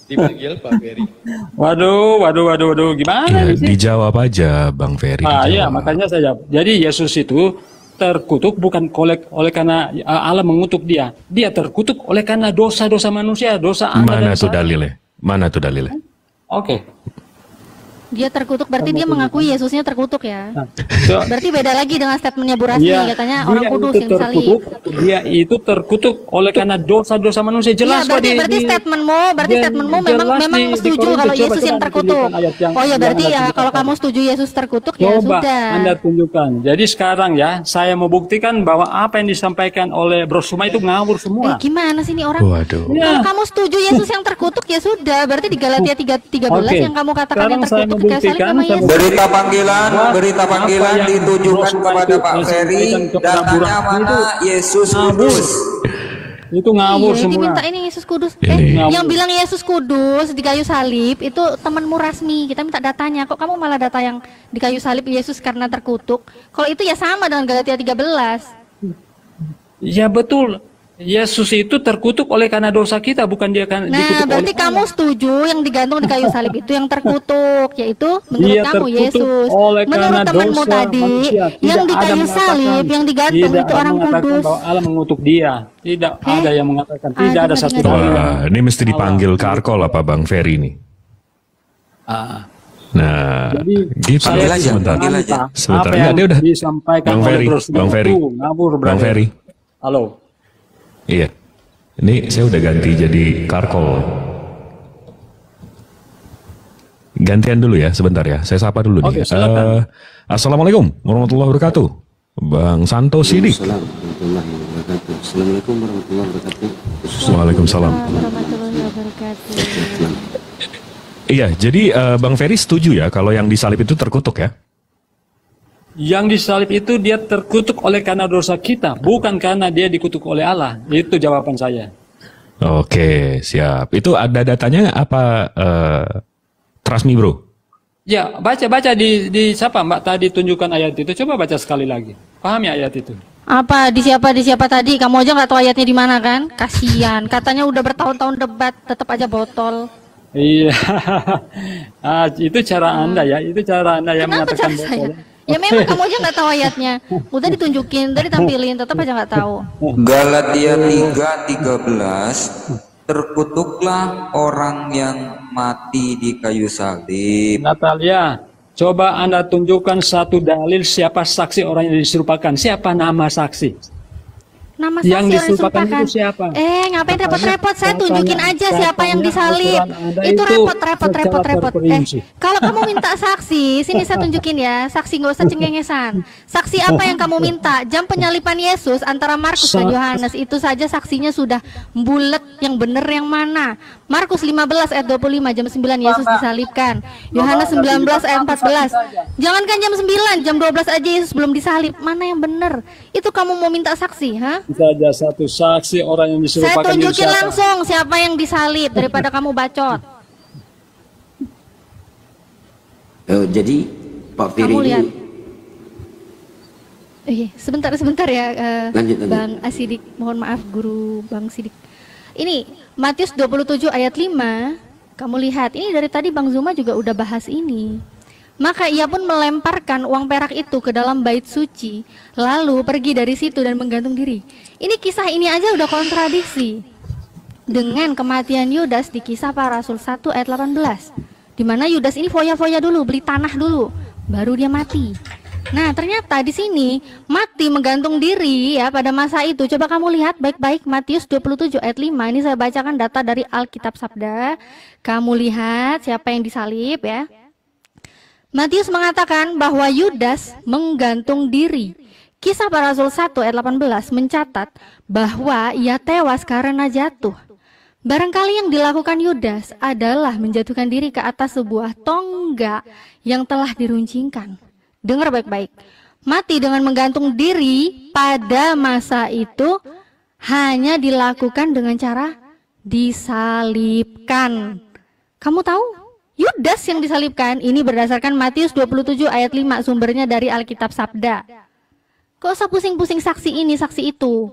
dipanggil Pak Ferry. Waduh, gimana Ya, ini sih? dijawab aja Bang Ferry. Iya, dijawab. makanya saya jawab. Jadi Yesus itu terkutuk bukan oleh karena Allah mengutuk dia. Dia terkutuk oleh karena dosa-dosa manusia, dosa Anda Mana dan tuh saya. dalilnya? Mana tuh dalilnya? Oke. Dia terkutuk, berarti dia mengakui Yesusnya terkutuk ya. So, Berarti beda lagi dengan statementnya Bu Rasmi, Iya, katanya dia orang kudus itu yang disalib. Dia itu terkutuk oleh karena dosa-dosa manusia. Iya, Jelas kok berarti statementmu jelas memang di setuju Korintus. kalau Coba Yesus yang Anda terkutuk. tunjukkan ayat yang- Oh ya, yang berarti Anda ya tunjukkan kalau tadi. kamu setuju Yesus terkutuk ya Coba sudah. Anda tunjukkan. Jadi sekarang ya, saya mau buktikan bahwa apa yang disampaikan oleh Bro Suma itu ngawur semua. Gimana sih ini orang? Waduh. Kalau kamu setuju Yesus yang terkutuk ya sudah, berarti di Galatia 3:13 Oke. yang kamu katakan Sekarang yang saya terkutuk di kayu salib membuktikan, memang saya Yesus. Berita panggilan yang ditujukan Bro Suma kepada itu Pak Ferry. disampaikan kepada Bu Datanya Rasmi mana? itu Yesus ngawur. kudus. Itu ngawur Iya, semua. diminta ini Yesus kudus. Ini. Yang bilang Yesus kudus di kayu salib itu temanmu Rasmi. Kita minta datanya. Kok kamu malah data yang di kayu salib Yesus karena terkutuk? Kalau itu ya sama dengan Galatia 13. Ya betul. Yesus itu terkutuk oleh karena dosa kita, bukan dia kan Nah, dikutuk berarti oleh kamu Allah. setuju yang digantung di kayu salib itu yang terkutuk, yaitu menurut Dia kamu terkutuk Yesus. oleh Menurut karena temanmu dosa tadi, manusia. yang Tidak di ada kayu mengatakan- salib, yang digantung tidak itu ada orang mengatakan kudus. bahwa Allah mengutuk dia. Tidak ada yang mengatakan. Tidak Aduh, ada satu nggak kali. Wah, ini mesti dipanggil Karkol apa Bang Ferry nih? Ah. Nah, Jadi gitu. saya Panggil aja, Sebentar. panggil aja. Sebentar. apa Enggak, yang dia udah. disampaikan Bang oleh Ferry, Bro Sudar Bang Ferry, itu ngawur, Bang brother. Ferry. Halo. Iya. Ini saya udah ganti jadi karkol. Gantian dulu ya, sebentar ya. Saya sapa dulu Oke, nih. silakan. Assalamualaikum warahmatullahi wabarakatuh. Bang Santo Sidik. Assalamualaikum warahmatullahi wabarakatuh. Waalaikumsalam. Warahmatullahi wabarakatuh. Iya, jadi Bang Ferry setuju ya kalau yang disalib itu terkutuk ya? Yang disalib itu dia terkutuk oleh karena dosa kita, bukan karena dia dikutuk oleh Allah. Itu jawaban saya. Oke, siap. Itu ada datanya apa? Trust me bro. Ya, baca di siapa Mbak tadi tunjukkan ayat itu. Coba baca sekali lagi. Pahami ayat itu. Apa di siapa tadi? Kamu aja nggak tahu ayatnya di mana kan? Kasihan. Katanya udah bertahun-tahun debat, tetap aja botol. Iya. Itu cara Anda ya. Itu cara Anda yang Kenapa mengatakan cara saya? botol. Ya memang kamu aja nggak tahu ayatnya. Udah ditunjukin, udah ditampilin, tetap aja nggak tahu. Galatia 3:13. Terkutuklah orang yang mati di kayu salib. Natalia, coba Anda tunjukkan satu dalil siapa saksi orang yang diserupakan. Siapa nama saksi? Nama Yang saksi orang diserupakan diserupakan. itu siapa? Ngapain repot-repot? Saya tunjukin aja siapa yang disalib. Al-Quran Anda Itu itu repot. secara terperinci. Kalau kamu minta saksi, sini saya tunjukin ya. Saksi nggak usah cengengesan. Saksi apa yang kamu minta? Jam penyalipan Yesus antara Markus dan Yohanes itu saja saksinya sudah bulat. Yang benar yang mana? Markus 15 ayat 25 jam 9 Yesus disalibkan. Yohanes 19 ayat 14. Jangankan jam 9, jam 12 aja Yesus belum disalib. Mana yang benar? Itu kamu mau minta saksi, ha? Saja satu saksi orang yang Saya diserupakan itu tunjukin siapa? langsung siapa yang disalib daripada kamu bacot. Jadi Pak Firly Kamu ini lihat. Sebentar ya, Lanjut. Bang Asidik. Mohon maaf Guru Bang Sidik. Ini Matius 27 ayat 5. Kamu lihat, ini dari tadi Bang Zuma juga udah bahas ini. Maka ia pun melemparkan uang perak itu ke dalam bait suci, lalu pergi dari situ dan menggantung diri. Ini kisah ini aja udah kontradiksi dengan kematian Yudas di Kisah Para Rasul 1 ayat 18. Di mana Yudas ini foya-foya dulu, beli tanah dulu, baru dia mati. Nah, ternyata di sini mati menggantung diri ya pada masa itu. Coba kamu lihat baik-baik Matius 27 ayat 5. Ini saya bacakan data dari Alkitab Sabda. Kamu lihat siapa yang disalib ya. Matius mengatakan bahwa Yudas menggantung diri. Kisah Para Rasul 1 ayat 18 mencatat bahwa ia tewas karena jatuh. Barangkali yang dilakukan Yudas adalah menjatuhkan diri ke atas sebuah tonggak yang telah diruncingkan. Dengar baik-baik. Mati dengan menggantung diri pada masa itu hanya dilakukan dengan cara disalibkan. Kamu tahu? Yudas yang disalibkan ini berdasarkan Matius 27 ayat 5, sumbernya dari Alkitab Sabda. Kok usah pusing-pusing saksi ini, saksi itu.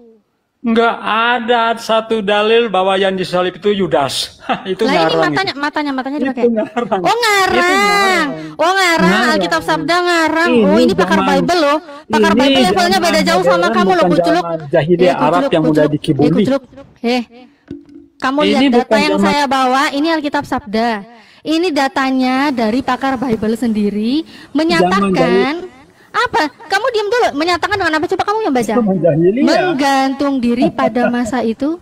Enggak ada satu dalil bahwa yang disalib itu Yudas. Itu Lah ini ngarang. matanya dipakai. Itu ngarang. Oh ngarang. Oh ngarang, Alkitab Sabda ngarang. Oh ini pakar Bible loh. Pakar Bible levelnya beda jauh sama kamu loh, Kuculuk. Jahiliyah Arab yang udah dikibuli. Kuculuk. Kamu lihat Ini data bukan yang zaman- saya bawa, ini Alkitab Sabda. Ini datanya dari pakar Bible sendiri menyatakan apa? Kamu diam dulu. Menyatakan dengan apa? Coba kamu yang baca. Menggantung diri pada masa itu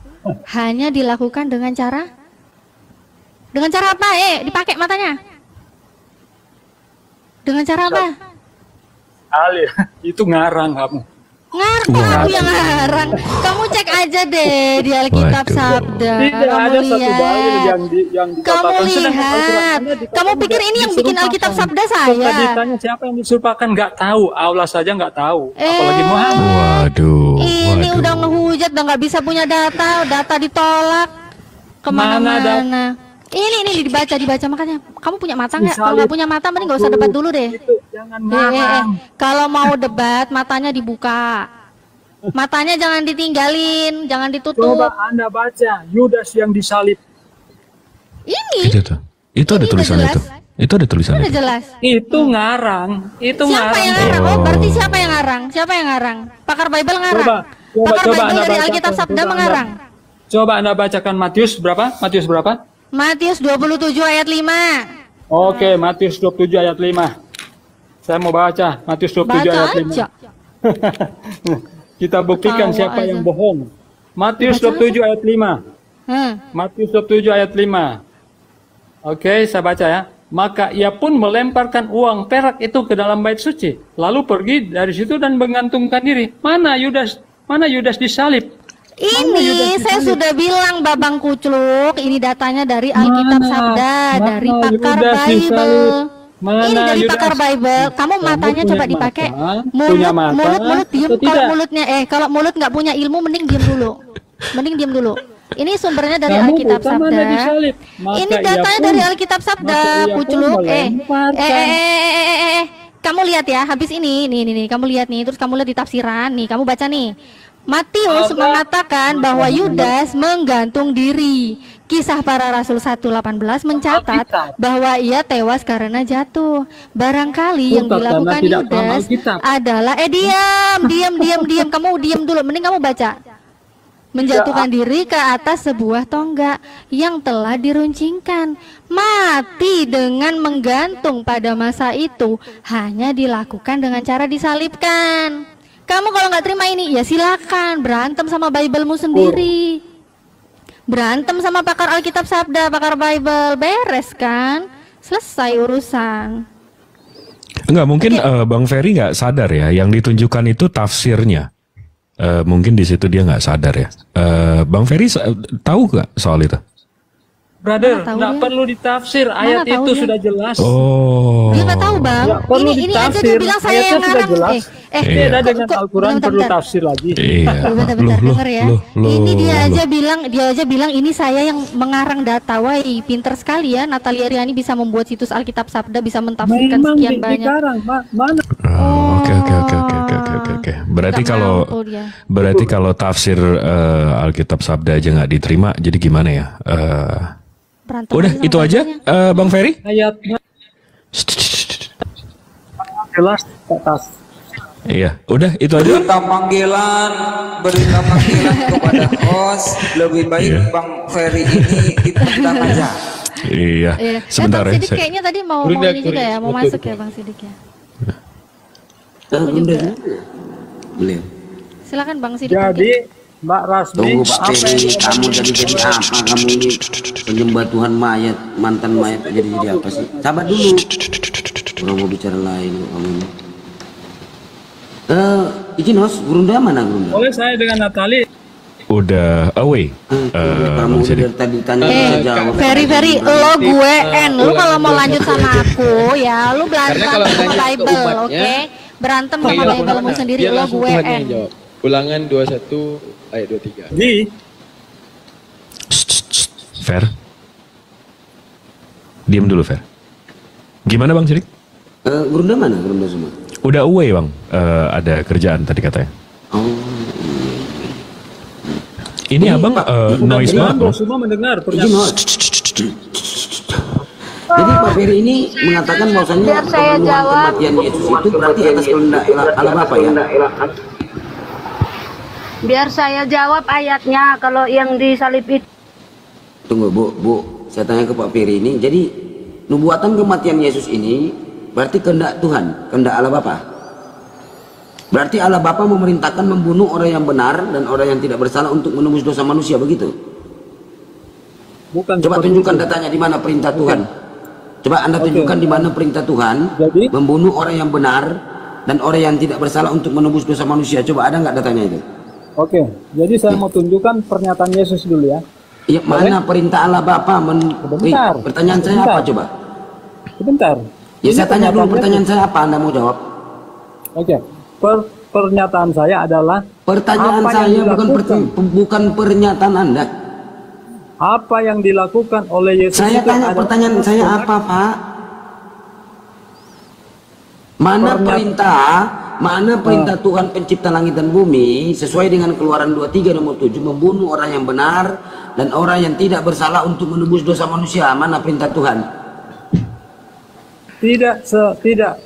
hanya dilakukan dengan cara apa? Dipakai matanya. Dengan cara apa? Ali, itu ngarang kamu. Kamu yang ngarang. Kamu cek aja deh di Alkitab Waduh. Sabda. Tidak Kamu ada satu dalil lihat. yang Kamu dikatakan. Sedangkan lihat. Al-Quran Anda dikatakan Kamu pikir ini yang bikin Alkitab Sabda Ketika saya? ditanya siapa yang diserupakan nggak tahu, Allah saja nggak tahu, apalagi Muhammad. Waduh. Ini waduh. udah ngehujat, udah nggak bisa punya data ditolak kemana-mana. Ini dibaca makanya. Kamu punya mata nggak? Kalau nggak punya mata, mending nggak usah debat dulu deh. Itu jangan ngarang. Kalau mau debat, matanya dibuka. Matanya jangan ditinggalin, jangan ditutup. Coba Anda baca Yudas yang disalib. Ini Itu ada Ini udah tulisannya jelas. itu. Itu ada tulisannya. udah jelas. Itu ngarang. Itu Siapa ngarang. yang ngarang? Oh. Berarti siapa yang ngarang? Siapa yang ngarang? Pakar Bible ngarang. Pakar coba Bible Anda dari bacakan. Alkitab Sabda Coba Anda- mengarang. Coba Anda bacakan Matius berapa? Matius berapa? Matius 27 ayat 5. Oke, Matius 27 ayat 5. Saya mau baca Matius 27 Baca ayat 5. aja. Kita buktikan Ketawa siapa aja. yang bohong. Matius Baca 27 ayat 5. Matius 27 ayat 5. Oke, saya baca ya. Maka ia pun melemparkan uang perak itu ke dalam bait suci, lalu pergi dari situ dan menggantungkan diri. Mana Yudas? Mana Yudas disalib? Ini saya sudah bilang Babang Kucluk, ini datanya dari Alkitab Sabda, dari pakar Yudas Bible. disalib? Mana Ini dari Yudas? pakar Bible. Kamu matanya punya coba mata? dipakai. Punya mata Mulut diem. atau Kalau tidak? mulutnya kalau mulut nggak punya ilmu, mending diem dulu. Mending diem dulu. Ini sumbernya dari Kamu Alkitab bukan mana Sabda. disalib. Maka Ini ia datanya pun- dari Alkitab Sabda, maka ia pun Kucluk. melemparkan. Kamu lihat ya, habis ini, nih, kamu lihat nih, terus kamu lihat di tafsiran nih, kamu baca nih. Matius mengatakan bahwa Yudas menggantung diri. Kisah Para Rasul 1:18 mencatat bahwa ia tewas karena jatuh. Barangkali yang Bukan, karena dilakukan tidak paham Yudas Alkitab. adalah diam. Kamu diam dulu, mending kamu baca. Menjatuhkan diri ke atas sebuah tonggak yang telah diruncingkan. Mati dengan menggantung pada masa itu hanya dilakukan dengan cara disalibkan. Kamu kalau nggak terima ini, ya silakan berantem sama Bible-mu sendiri. Berantem sama pakar Alkitab Sabda, pakar Bible, beres kan? Selesai urusan. Enggak, mungkin Bang Ferry nggak sadar ya, yang ditunjukkan itu tafsirnya. Mungkin di situ dia nggak sadar ya. Bang Ferry tahu nggak soal itu? Brother, Mana tahu nggak dia? perlu ditafsir. Ayat tahu itu dia? sudah jelas. Oh. Dia nggak tahu bang. Nggak perlu Ini aja ditafsir. dia bilang saya Ayatnya yang sudah ngarang. jelas. Beda kok- dengan kok- Al-Quran bentar, perlu bentar. tafsir lagi. Iya. Bentar, denger ya. Ini dia aja bilang ini saya yang mengarang data. Wah, pinter sekali ya Natalia Riani bisa membuat situs Alkitab Sabda, bisa mentafsirkan Memang sekian di banyak. karang, mana? Oke. Berarti Nggak kalau mampu dia. tafsir Alkitab Sabda aja nggak diterima, jadi gimana ya? Berantem Udah aja sama itu aja, Bible-nya. Bang Ferry? Ayatnya jelas atas. Iya, udah itu aja. Berita panggilan kepada host, lebih baik Bang Ferry ini ditendang aja. Iya. Sebentar Bang ya. Sidik kayaknya tadi mau Gurunda, ini juga ya, mau Gurunda. masuk ya Bang Sidik ya. Beliau. Silakan Bang Sidik. Jadi Mbak Rasmi, Tunggu Pak apa Ferry, yang kamu jadi apa? Kamu ini penyembah Tuhan mayat, mantan mayat jadi apa sih? Sabar dulu. Orang mau bicara lain kamu ini. Izin host, Gurunda mana Gurunda? boleh saya dengan Natali? Udah away. Kamu Bang Sidik. udah tadi tanya saya jawab. Very lo gue lu kalau mau lanjut sama aku ya lu berantem Karena kalau sama nanya ke Bible, umatnya, oke? Berantem sama Panggil Bible-mu sendiri biar lo langsung gue Tuhan yang jawab. Ulangan 21 ayat 23. Di Fer. Diam dulu, Fer. Gimana Bang Sidik? Gurunda mana? Gurunda semua. Udah away Bang. Ada kerjaan tadi katanya. Oh. Ini abang noise banget Bang. semua mendengar Izin pernyataan. host. Jadi Pak Ferry ini mengatakan bahwasanya Biar saya pemenuhan jawab. kematian Yesus itu berarti atas kehendak Allah Bapa ya. Biar saya jawab ayatnya kalau yang disalib itu. Tunggu Bu, saya tanya ke Pak Ferry ini. Jadi nubuatan kematian Yesus ini berarti kehendak Tuhan, kehendak Allah Bapa. Berarti Allah Bapa memerintahkan membunuh orang yang benar dan orang yang tidak bersalah untuk menembus dosa manusia, begitu? Bukan Coba seperti tunjukkan itu. datanya di mana perintah Tuhan. Coba Anda tunjukkan di mana perintah Tuhan Jadi? membunuh orang yang benar dan orang yang tidak bersalah untuk menembus dosa manusia. Coba ada nggak datanya itu? Oke, jadi saya mau tunjukkan pernyataan Yesus dulu ya. Iya, mana perintah Allah Bapa? Sebentar. Pertanyaan saya Sebentar. apa coba? Sebentar. Ya Ini saya tanya dulu pernyataan pertanyaan Yesus. saya apa? Anda mau jawab? Oke, pernyataan saya adalah Pertanyaan apa yang saya dilakukan? bukan pernyataan Anda. apa yang dilakukan oleh Yesus. Saya itu tanya adalah pertanyaan saya apa, Pak? Mana perintah Tuhan pencipta langit dan bumi sesuai dengan Keluaran 23 nomor 7 membunuh orang yang benar dan orang yang tidak bersalah untuk menebus dosa manusia. Mana perintah Tuhan? Tidak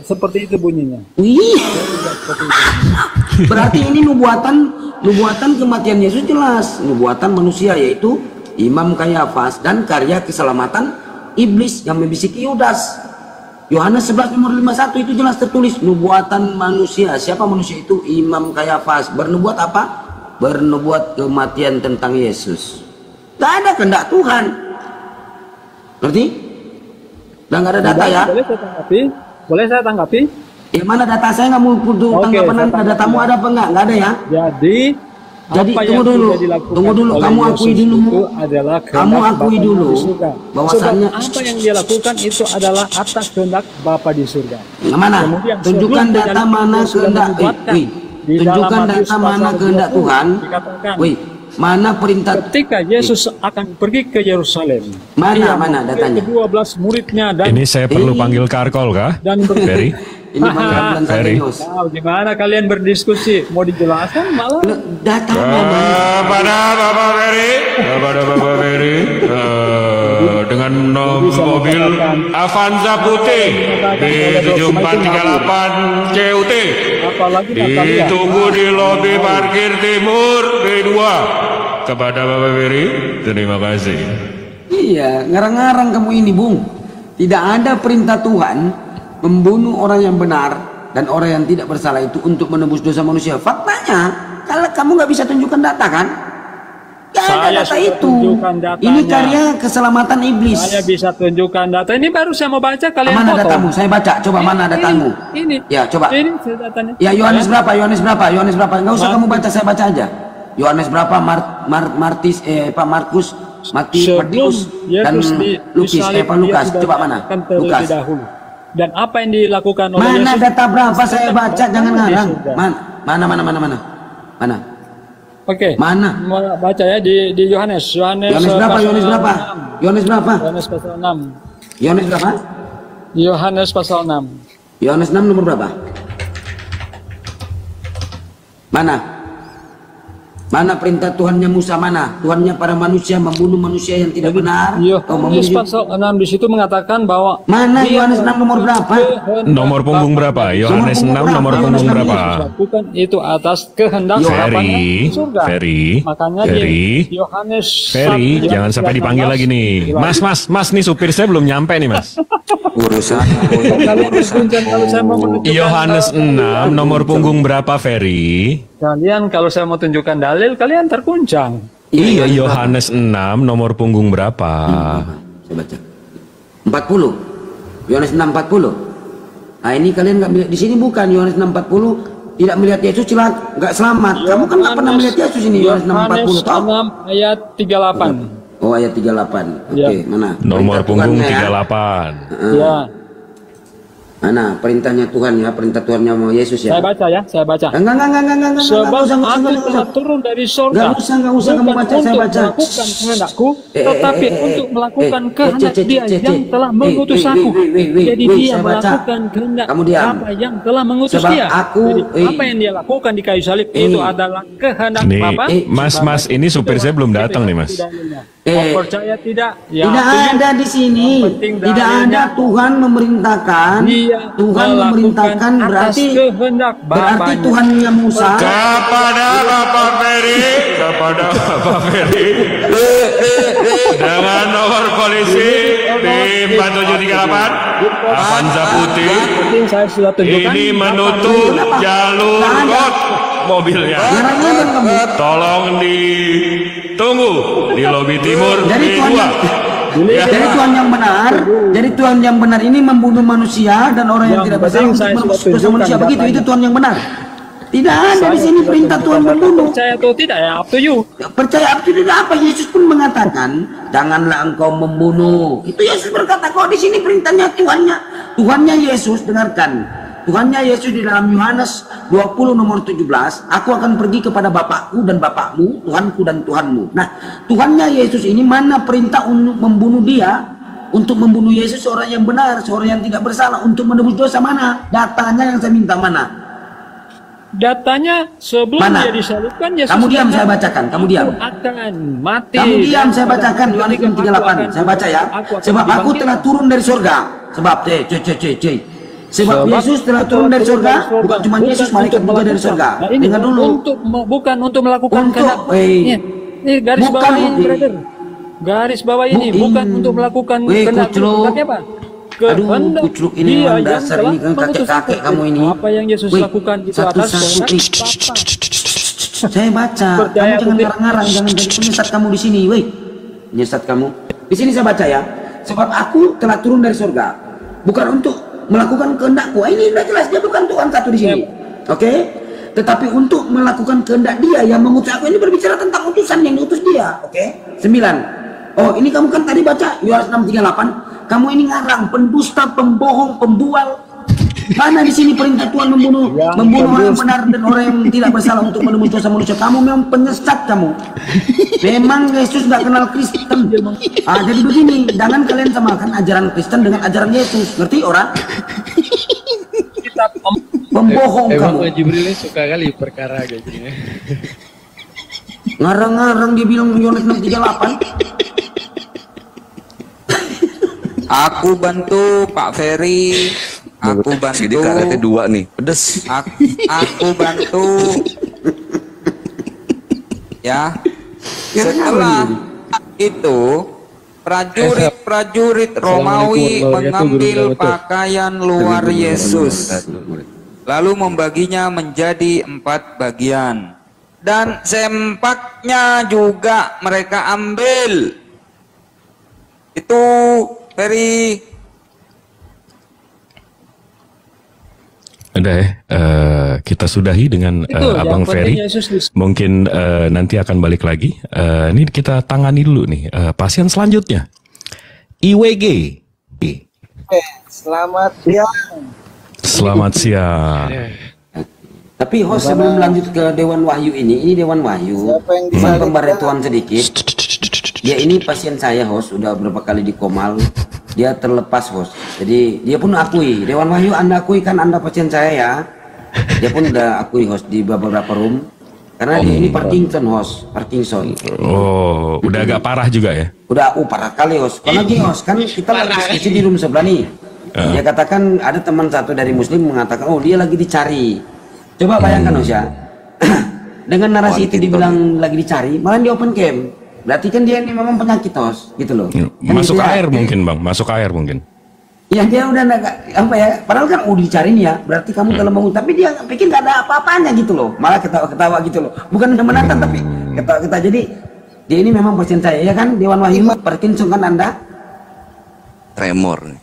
seperti itu bunyinya. Wih. Berarti ini nubuatan kematian Yesus jelas, nubuatan manusia yaitu Imam Kayafas dan karya keselamatan iblis yang membisiki Yudas. Yohanes 11 nomor 51 itu jelas tertulis nubuatan manusia. Siapa manusia itu? Imam Kayafas. Bernubuat apa? Bernubuat kematian tentang Yesus. Gak ada kehendak Tuhan. Ngerti? Dan gak ada data ya? Boleh saya tanggapi? Boleh saya tanggapi? Ya mana data saya nggak mau kudu tanggapan Anda. Datamu ada apa enggak? Nggak ada ya? Jadi tunggu dulu, kamu akui dulu, bahwasannya apa yang dia lakukan itu adalah atas kehendak Bapa di surga. Mana? Tunjukkan data mana kehendak, tunjukkan data mana kehendak Tuhan. Mana perintah ketika Yesus akan pergi ke Yerusalem? Mana datanya? 12 muridnya dan ini saya perlu panggil Karkol kah? Dan Ferry. Ini panggilan Ferry. Gimana kalian berdiskusi? Mau dijelaskan malah? Data kepada Bapak Ferry, dengan mobil Avanza putih B7438 CUT ditunggu di lobi parkir timur B2 kepada Bapak Ferry. Terima kasih. Iya, ngarang-ngarang kamu ini, Bung. Tidak ada perintah Tuhan membunuh orang yang benar dan orang yang tidak bersalah itu untuk menebus dosa manusia. Faktanya, kalau kamu nggak bisa tunjukkan data kan? Gak ada data itu. Ini karya keselamatan iblis. Saya bisa tunjukkan data. Ini baru saya mau baca, kalian mana foto. Datamu? Saya baca. Coba mana datamu? Ini. Ya, coba. Ini datanya. Ya, Yohanes berapa? Yohanes berapa? Nggak usah kamu baca, saya baca aja. Yohanes berapa? Pak Markus, Matius dan Lukas. Coba mana? Lukas. Dan apa yang dilakukan oleh mana Yesus? Data berapa saya baca, jangan ngarang. Mana? Oke. Mana? Mau baca ya di Yohanes. Yohanes berapa? Yohanes berapa? Yohanes pasal 6. Yohanes berapa? Yohanes pasal 6. Yohanes 6 nomor berapa? Mana perintah Tuhannya Musa? Mana Tuhannya para manusia membunuh manusia yang tidak benar? Yohanes pasal 6 di situ mengatakan bahwa mana Yohanes 6 nomor berapa? Nomor punggung berapa? Yohanes 6 nomor punggung berapa? Bukan itu atas kehendak Ferry, makanya Yohanes Ferry, jangan sampai dipanggil lagi nih. Mas nih supir saya belum nyampe nih, Mas. Yohanes 6 nomor punggung berapa, Ferry? Kalian kalau saya mau tunjukkan dalil, kalian terguncang. Iya, Yohanes 6 nomor punggung berapa? Saya baca. 40. Yohanes 6:40. Nah, ini kalian nggak melihat di sini, bukan Yohanes 6:40 tidak melihat Yesus nggak selamat. Kamu kan nggak pernah melihat Yesus ini. Yohanes 6:40 tahu? 6 ayat 38. Oh, ayat 38. Oke, mana? Nomor punggung 38. Ya. Mana perintahnya Tuhan ya, perintah Tuhannya mau Yesus ya. Saya baca. Enggak. Sebab aku telah turun dari sorga. Enggak usah kamu baca, saya baca. Melakukan kehendakku, tetapi untuk melakukan kehendak Dia yang telah mengutus aku. Jadi Dia melakukan kehendak Bapa yang telah mengutus Dia. Jadi apa yang Dia lakukan di kayu salib itu adalah kehendak Bapa. Mas, ini supir saya belum datang nih, Mas. Percaya tidak? Ya, tidak ada di sini. Tidak ada Tuhan memerintahkan. Tuhan memerintahkan berarti Tuhannya Musa. Kepada Bapak Ferry dengan nomor polisi B4738 Avanza putih. Ini menutup jalur got mobilnya. Tolong ditunggu di lobi timur B2. Jadi Tuhan yang benar ini membunuh manusia dan orang yang tidak bersalah untuk menebus dosa manusia. Begitu, itu Tuhan yang benar. Tidak ada di sini perintah Tuhan membunuh. Percaya atau tidak ya, up to you. Percaya atau tidak apa? Yesus pun mengatakan, janganlah engkau membunuh. Itu Yesus berkata. Kok di sini perintahnya Tuhannya Yesus, dengarkan. Tuhannya Yesus di dalam Yohanes 20 nomor 17, aku akan pergi kepada Bapakku dan Bapakmu, Tuhanku dan Tuhanmu. Nah, Tuhannya Yesus ini mana perintah untuk membunuh dia, untuk membunuh Yesus seorang yang benar, seorang yang tidak bersalah, untuk menebus dosa, mana? Datanya yang saya minta mana? Datanya sebelum dia disalibkan Yesus. Kamu diam, saya bacakan. Kamu diam. Akan mati. Kamu diam, saya bacakan Yohanes 38. Saya baca ya. Sebab aku telah turun dari surga. Sebab Yesus telah turun dari surga, bukan cuma Yesus, malaikat juga dari surga. Dengar dulu. Bukan untuk melakukan kehendak. Ini garis bawahin, brother. Garis bawah ini bukan untuk melakukan kehendak tapi apa? Kehendak kucluk ini Dia memang yang dasar telah ini kan mengutus kakek-kakek aku. kamu ini. Apa yang Yesus lakukan itu atas Saya baca. Percaya Kamu jangan putih. ngarang-ngarang, jangan jadi penyesat kamu di sini, woi. Penyesat kamu. Di sini saya baca ya. Sebab aku telah turun dari surga, bukan untuk melakukan kehendakku. Ini sudah jelas dia bukan Tuhan satu di sini. Oke? Tetapi untuk melakukan kehendak Dia yang mengutus aku. Ini berbicara tentang utusan yang diutus Dia. Oke? 9. Oh, ini kamu kan tadi baca Yohanes 6:38. Kamu ini ngarang, pendusta, pembohong, pembual. Mana di sini perintah Tuhan membunuh orang yang benar dan orang yang tidak bersalah untuk menembus dosa manusia? Kamu memang penyesat kamu. Memang Yesus nggak kenal Kristen. Jadi begini, jangan kalian samakan ajaran Kristen dengan ajaran Yesus. Ngerti orang? Pembohong kamu. Emang Jibril ini suka kali perkara kayak gini. Ngarang-ngarang dia bilang Yohanes 6:38. Aku bantu Pak Ferry. Aku bantu. Jadi karetnya 2 nih, pedes. Aku bantu. Ya. Setelah itu prajurit Romawi mengambil pakaian luar Yesus, lalu membaginya menjadi 4 bagian, dan sempaknya juga mereka ambil. Itu Ferry. Udah ya, kita sudahi dengan Abang Ferry. Mungkin nanti akan balik lagi. Ini kita tangani dulu nih pasien selanjutnya. IWG. Selamat siang. Selamat siang. Tapi host sebelum lanjut ke Dewan Wahyu ini Dewan Wahyu. Cuma pemberitahuan sedikit. Ya ini pasien saya host, udah berapa kali di Komal. Dia terlepas host. Jadi dia pun akui, Dewan Wahyu Anda akui kan Anda pasien saya ya. Dia pun udah akui host di beberapa room. Karena dia ini Parkinson host, Parkinson. Oh, udah agak parah juga ya? Udah parah kali host. Karena gini host, kan kita lagi diskusi di room sebelah nih. Dia katakan ada teman satu dari Muslim mengatakan, oh dia lagi dicari. Coba bayangkan host ya. Dengan narasi itu dibilang lagi dicari, malah di open cam. Berarti kan dia ini memang penyakit host, gitu loh. Masuk air mungkin bang, masuk air mungkin. Ya dia udah apa ya, padahal kan udah dicari nih ya, berarti kamu telah bangun, tapi dia pikir gak ada apa-apanya gitu loh, malah ketawa-ketawa gitu loh, bukan kemenangan tapi ketawa-ketawa. Jadi dia ini memang pasien saya, ya kan Dewan Wahyu Parkinson kan Anda? Tremor nih.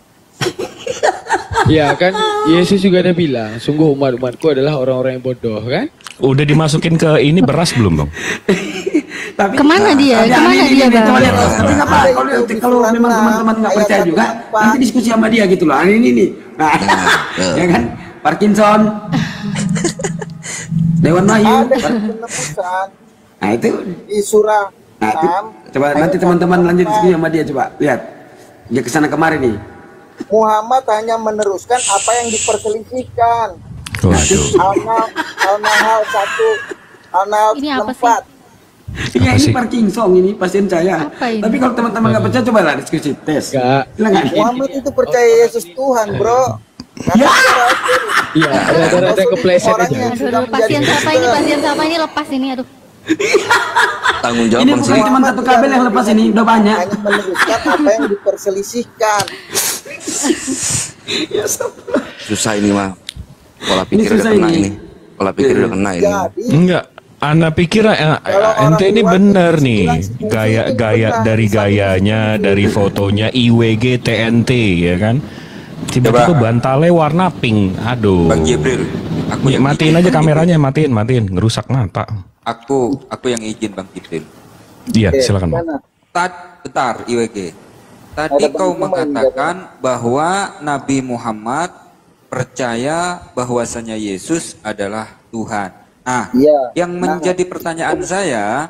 Ya kan, Yesus juga ada bilang, sungguh umat-umatku adalah orang-orang yang bodoh kan? Udah dimasukin ke ini beras belum bang? Tapi, kemana dia? Kemana dia bang? Tapi nggak apa, kalau memang teman-teman nggak percaya juga, nanti diskusi sama dia gitu loh. Ini nih, nah, ya kan, Parkinson, Dewan Wahyu. Nah itu di surah 6. Coba nanti teman-teman lanjut diskusi sama dia, coba lihat. Dia kesana kemarin nih. Muhammad hanya meneruskan apa yang diperselisihkan. Al-Nahl 1, Al-Nahl 4. Iya ini Parkinson ini pasien saya. Tapi kalau teman-teman nggak percaya coba lah diskusi tes. Muhammad itu percaya Yesus Tuhan, bro. Iya, ada kepleset aja. Aduh, pasien siapa ini lepas ini, aduh. Tanggung jawab ini bukan cuma satu kabel yang lepas ini, udah banyak. Hanya meneruskan apa yang diperselisihkan. Susah ini mah. Pola pikir udah kena ini. Pola pikir udah kena ini. Enggak. Anda pikir ente ini bener nih gaya dari gayanya, dari fotonya IWG TNT ya kan? Tiba-tiba bantalnya warna pink. Aduh. Bang Jibril, aku yang matiin aja kameranya, matiin, ngerusak mata. Aku yang izin Bang Jibril. Iya, silakan Bang. Bentar IWG. Tadi kau mengatakan bahwa Nabi Muhammad percaya bahwasanya Yesus adalah Tuhan. Nah, yang menjadi pertanyaan saya,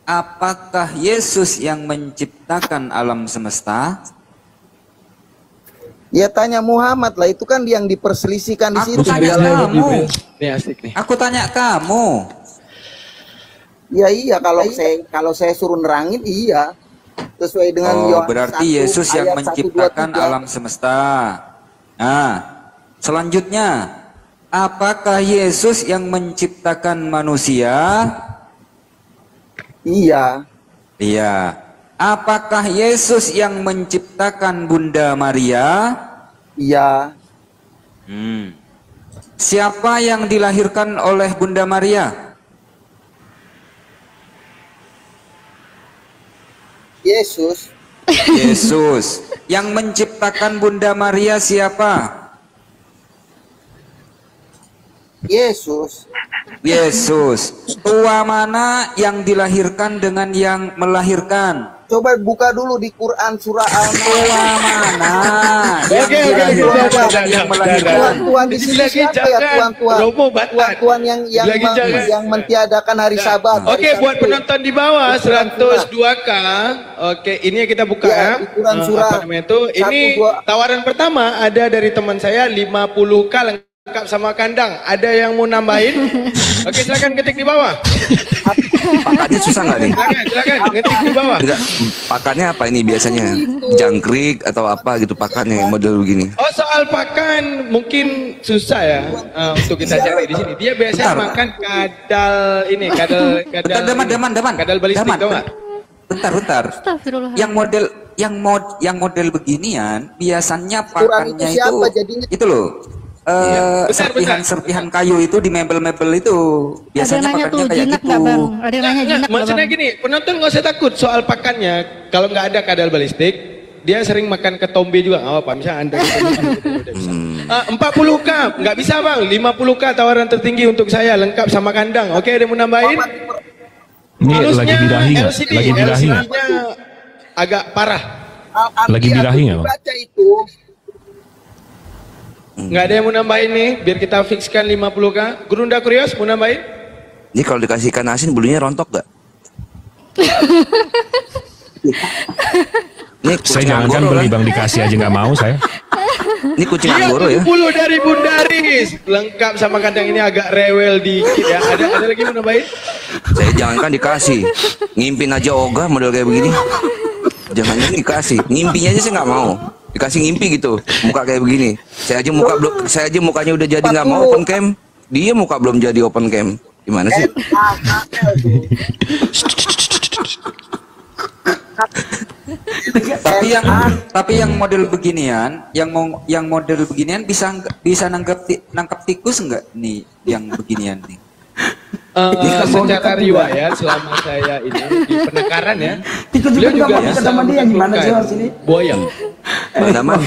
apakah Yesus yang menciptakan alam semesta? Ya tanya Muhammad lah, itu kan yang diperselisihkan di situ. Aku tanya kamu. Ini asik nih. Aku tanya kamu. Ya iya, kalau saya suruh nerangin iya. Sesuai dengan Yohanes berarti 1, Yesus yang ayat menciptakan 1, 2, 3. alam semesta. Nah, selanjutnya, apakah Yesus yang menciptakan manusia? Iya. Iya. Apakah Yesus yang menciptakan Bunda Maria? Iya. Siapa yang dilahirkan oleh Bunda Maria? Yesus. Yesus. Yang menciptakan Bunda Maria siapa? Yesus. Yesus. Tua mana yang dilahirkan dengan yang melahirkan? Coba buka dulu di Quran surah Al-Ma'idah. Tua mana yang dilahirkan dengan yang melahirkan? Tuhan di sini siapa ya Tuhan yang mentiadakan hari Sabat. Oke, buat penonton di bawah 102K. Oke, ini yang kita buka ya. Quran surah. Apa namanya itu? Ini tawaran pertama ada dari teman saya 50K lengkap sama kandang. Ada yang mau nambahin? Oke, silakan ketik di bawah. Pakatnya susah nggak nih? Silakan ketik di bawah. Enggak, pakannya apa ini biasanya? Jangkrik atau apa gitu pakannya model begini? Oh, soal pakan mungkin susah ya untuk kita cari di sini. Dia biasanya makan kadal ini, kadal balistik, tau nggak? Bentar. Yang model beginian biasanya pakannya itu loh. Serpihan kayu itu di mebel-mebel itu biasanya pakannya kayak gitu. Ada yang nanya jinak. Maksudnya gini, penonton nggak usah takut soal pakannya. Kalau nggak ada kadal balistik, dia sering makan ketombe juga. Oh, apa misalnya Anda 40K, nggak bisa bang. 50K tawaran tertinggi untuk saya, lengkap sama kandang. Oke, ada mau nambahin? Ini lagi birahi nggak? Lagi birahi nggak? Agak parah. Lagi birahi nggak bang? Nggak ada yang mau nambahin nih, biar kita fixkan 50K. Gurunda Kurios mau nambahin? Ini kalau dikasih ikan asin bulunya rontok gak? Ini saya jangan beli bang, dikasih aja nggak mau saya. Ini kucing Anggoro ya? 70 dari Bundaris, lengkap sama kandang ini agak rewel dikit ya. Ada lagi mau nambahin? Saya jangankan dikasih, ngimpin aja ogah model kayak begini. Jangan dikasih, ngimpinya aja saya nggak mau. Dikasih ngimpi gitu, muka kayak begini. Saya aja mukanya udah jadi nggak mau open cam. Dia muka belum jadi open cam. Gimana sih? Tapi yang model beginian, yang model beginian bisa nangkep tikus enggak nih yang beginian nih? Secara riwayat selama saya ini di penekaran ya, beliau juga bisa sini? Boyang. Bang Daman,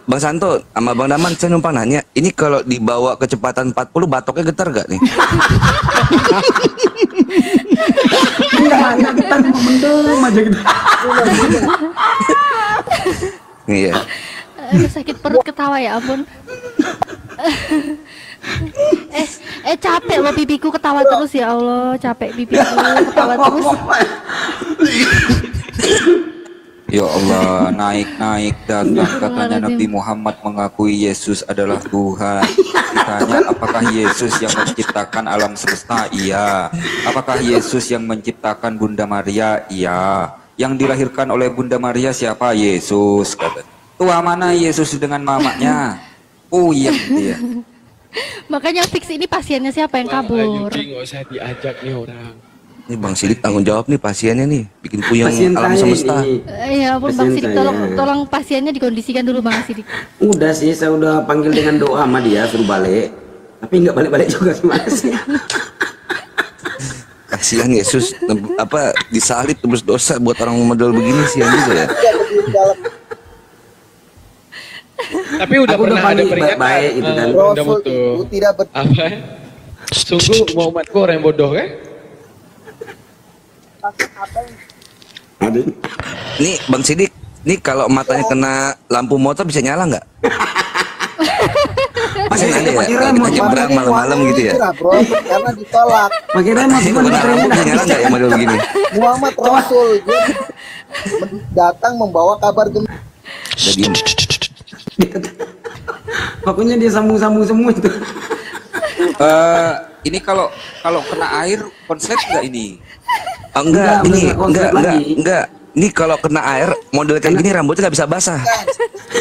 Bang Santo sama Bang Daman, saya numpang nanya, ini kalau dibawa kecepatan 40 batoknya getar gak nih? Enggak, kita mendem aja gitu. Iya. Sakit perut ketawa ya ampun. Capek loh pipiku ketawa terus ya Allah, capek pipiku ketawa terus. Ya Allah, naik datang katanya Nabi Muhammad mengakui Yesus adalah Tuhan. Ditanya apakah Yesus yang menciptakan alam semesta? Iya. Apakah Yesus yang menciptakan Bunda Maria? Iya. Yang dilahirkan oleh Bunda Maria siapa? Yesus, kata. Tua mana Yesus dengan mamanya? Oh iya dia. Makanya fix ini pasiennya siapa yang kabur? Nggak usah diajak nih orang. Ini Bang Sidik tanggung jawab nih pasiennya nih, bikin puyeng alam semesta. Iya, Bang Sidik tolong pasiennya dikondisikan dulu Bang Sidik. Udah sih, saya udah panggil dengan doa sama dia suruh balik, tapi nggak balik-balik juga, gimana sih? Kasihan Yesus apa disalib terus dosa buat orang model begini sih juga ya. Tapi udah pernah ada peringatan baik itu kan. Udah butuh tidak apa? Sungguh Muhammadku orang yang bodoh kan? Nih Bang Sidik, nih kalau matanya kena lampu motor bisa nyala nggak? Masih nanya ya, kita nyebrang malam-malam gitu ya? Karena ditolak. Makanya kena lampu bisa nyala nggak ya model begini? Muhammad Rasul dia datang membawa kabar gembira. Pokoknya dia sambung-sambung semua itu. Ini kalau kena air konslet nggak ini? Enggak. Ini kalau kena air model kayak gini rambutnya nggak bisa basah.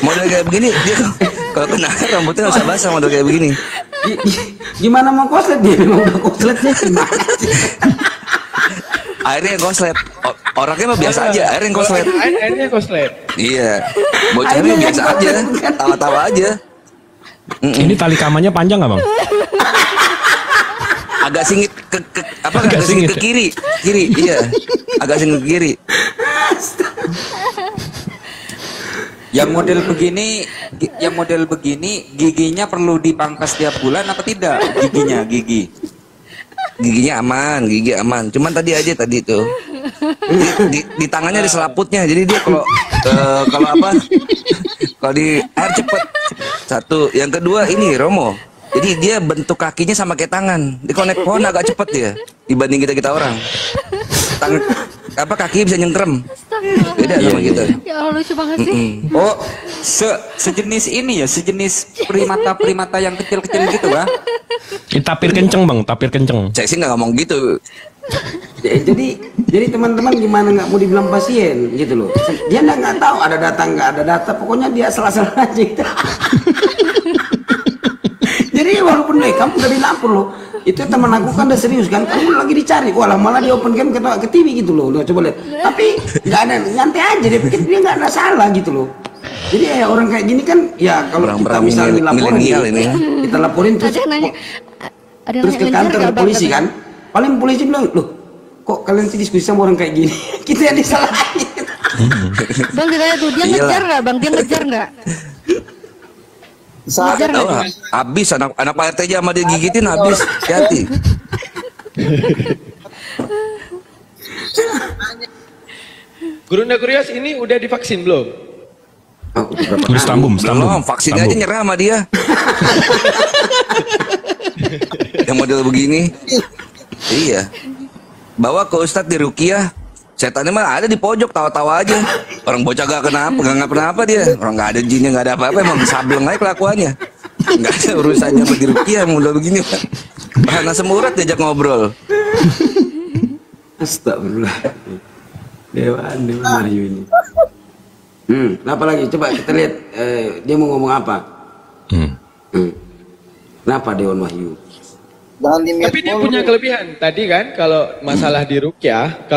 Model kayak begini dia kalau kena air rambutnya nggak bisa basah model kayak begini. Gimana mau konslet dia? Memang udah konslet sih. Airnya konslet. Orangnya mah biasa aja, akhirnya koslet. Akhirnya koslet. Iya, bocahnya biasa aja, tawa-tawa aja. Ini tali kamannya panjang nggak bang? Agak singit agak singit ke kiri, iya, agak singit ke kiri. Yang model begini, giginya perlu dipangkas tiap bulan apa tidak? Giginya aman, gigi aman. Cuman tadi tuh di tangannya di selaputnya. Jadi dia kalau di air cepet. Satu, yang kedua ini Romo. Jadi dia bentuk kakinya sama kayak tangan. Di konek pohon agak cepet dia dibanding kita orang. Kaki bisa nyengkrem. Beda sama kita. Ya Allah, lucu banget sih. Oh, sejenis ini ya, sejenis primata yang kecil-kecil gitu, Bang. Tapir kenceng bang, tapir kenceng. Saya sih nggak ngomong gitu. Jadi teman-teman gimana nggak mau dibilang pasien gitu loh. Dia nggak tahu ada data nggak ada data, pokoknya dia salah-salah aja gitu. Jadi walaupun kamu udah dilapor loh, itu teman aku kan udah serius kan, kamu lagi dicari, walah malah di open game ke TV gitu loh, coba lihat. Tapi nggak ada, nyantai aja, dia pikir dia nggak ada salah gitu loh. Jadi ya orang kayak gini kan, ya kalau kita misalnya dilaporin, kita laporin terus ke kantor polisi kan, paling polisi bilang, loh kok kalian sih diskusi sama orang kayak gini, kita yang disalahin. Bang ditanya tuh, dia ngejar nggak bang, dia ngejar nggak? Habis anak Pak RT aja sama dia gigitin habis. Hati. Gurunda Kurios ini udah divaksin belum? Stambum. Belum, vaksinnya aja nyerah sama dia. Yang model begini. Iya. Bawa ke Ustadz di Rukiah. Setannya mah ada di pojok, tawa-tawa aja. Orang bocah gak kenapa dia. Orang gak ada jinnya, gak ada apa-apa, emang sableng aja kelakuannya. Gak ada urusannya sama di Rukiah, mudah begini. Bahana semurat diajak ngobrol. Astagfirullah. Dewan Wahyu ini. Apa lagi? Coba kita lihat dia mau ngomong apa. Kenapa Dewan Wahyu? Tapi dia punya kelebihan tadi kan, kalau masalah di ruqyah,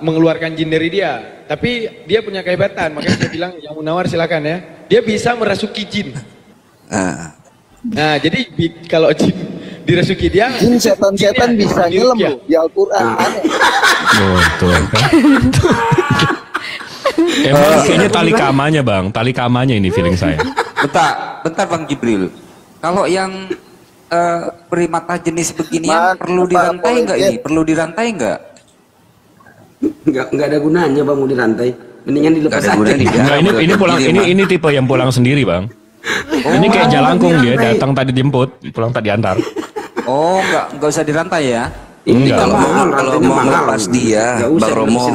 mengeluarkan jin dari dia. Tapi dia punya kehebatan, makanya saya bilang yang Munawar silakan ya. Dia bisa merasuki jin. Nah, jadi kalau jin dirasuki dia, jin setan-setan bisa nyelam loh di Al-Qur'an. Tuh kan. Emang kayaknya tali kamanya bang, tali kamanya ini feeling saya. Bentar Bang Jibril. Kalau yang primata jenis beginian perlu dirantai nggak ini? Perlu dirantai nggak? Nggak ada gunanya bang mau dirantai. Mendingan dilepas aja. Ini tipe yang pulang sendiri bang. Ini kayak jalangkung dia datang tadi jemput, pulang tadi antar. Oh nggak usah dirantai ya? Ini kalau mau lepas dia, Bang Romo,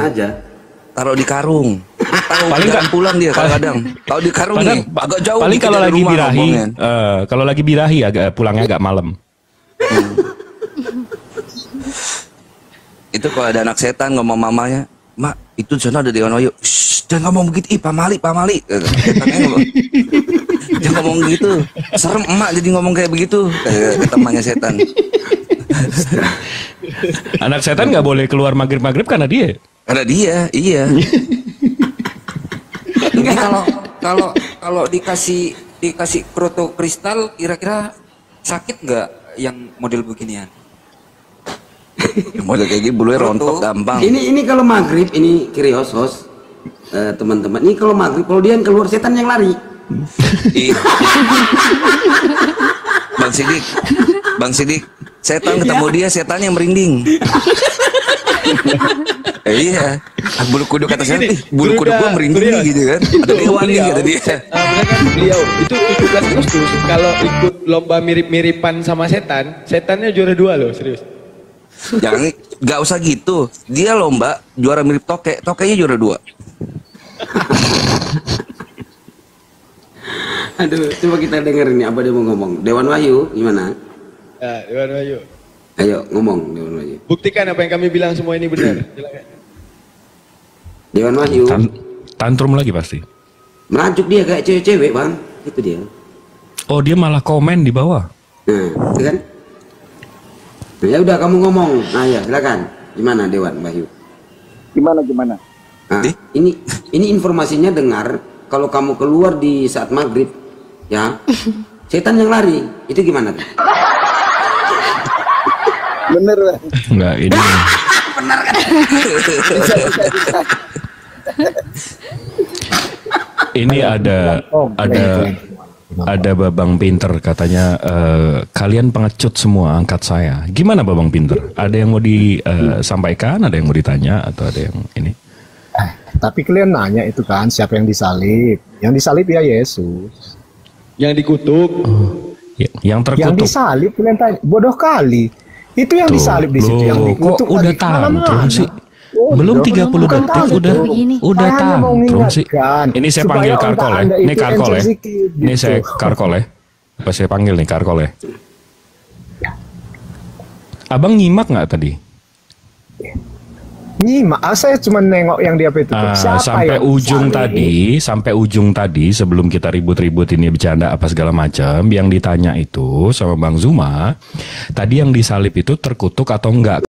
taruh di karung. Paling nggak pulang dia kadang-kadang. Tahu di karung nih, agak jauh. Paling kalau lagi birahi, agak pulangnya agak malam. Itu kalau ada anak setan ngomong mamanya, mak itu sana ada Dewan Wahyu. Jangan ngomong begitu, pamali. Jangan ngomong gitu. Serem emak jadi ngomong kayak begitu. Kayak temannya setan. Anak setan nggak boleh keluar maghrib karena dia. Karena dia, iya. Ini kalau dikasih kroto kristal kira-kira sakit nggak yang model beginian? Model kayak gini bulunya rontok gampang. Ini kalau maghrib ini Krios host teman-teman. Ini kalau maghrib kalau dia yang keluar setan yang lari. Bang Sidik, setan ketemu dia setan yang merinding. Iya, bulu kuduk kata saya, bulu kuduk gua merinding nih gitu kan. Ada dewan nih kata dia. Beliau itu 17 Agustus kalau ikut lomba mirip-miripan sama setannya juara 2 loh, serius. Jangan, nggak usah gitu. Dia lomba juara mirip tokeknya juara 2. Aduh, coba kita denger ini apa dia mau ngomong. Dewan Wahyu gimana? Ya, Dewan Wahyu. Ayo ngomong Dewan Wahyu. Buktikan apa yang kami bilang semua ini benar. Silakan. Dewan Wahyu. Tantrum lagi pasti. Merajuk dia kayak cewek-cewek bang, itu dia. Oh dia malah komen di bawah. Nah, itu kan? Nah, ya udah kamu ngomong. Nah ya silakan. Gimana Dewan Bayu? Gimana? Nah, ini informasinya dengar kalau kamu keluar di saat maghrib, ya, setan yang lari. Itu gimana? Bener Bang. Enggak, ini. Benar kan? Ini ada Babang Pinter katanya kalian pengecut semua angkat saya. Gimana Babang Pinter? Ada yang mau disampaikan, ada yang mau ditanya atau ada yang ini? Tapi kalian nanya itu kan siapa yang disalib? Yang disalib ya Yesus. Yang dikutuk. Yang terkutuk. Yang disalib kalian tanya. Bodoh kali. Itu yang disalib di situ yang dikutuk. Kok udah tantrum sih? Belum 30 detik udah tantrum sih. Ini saya panggil Karkol ya. Ini Karkol ya. Ini saya Karkol ya. Apa saya panggil nih Karkol ya. Abang nyimak nggak tadi? Nyimak, saya cuma nengok yang dia itu. Sampai ujung tadi sebelum kita ribut-ribut ini bercanda apa segala macam, yang ditanya itu sama Bang Zuma, tadi yang disalib itu terkutuk atau enggak?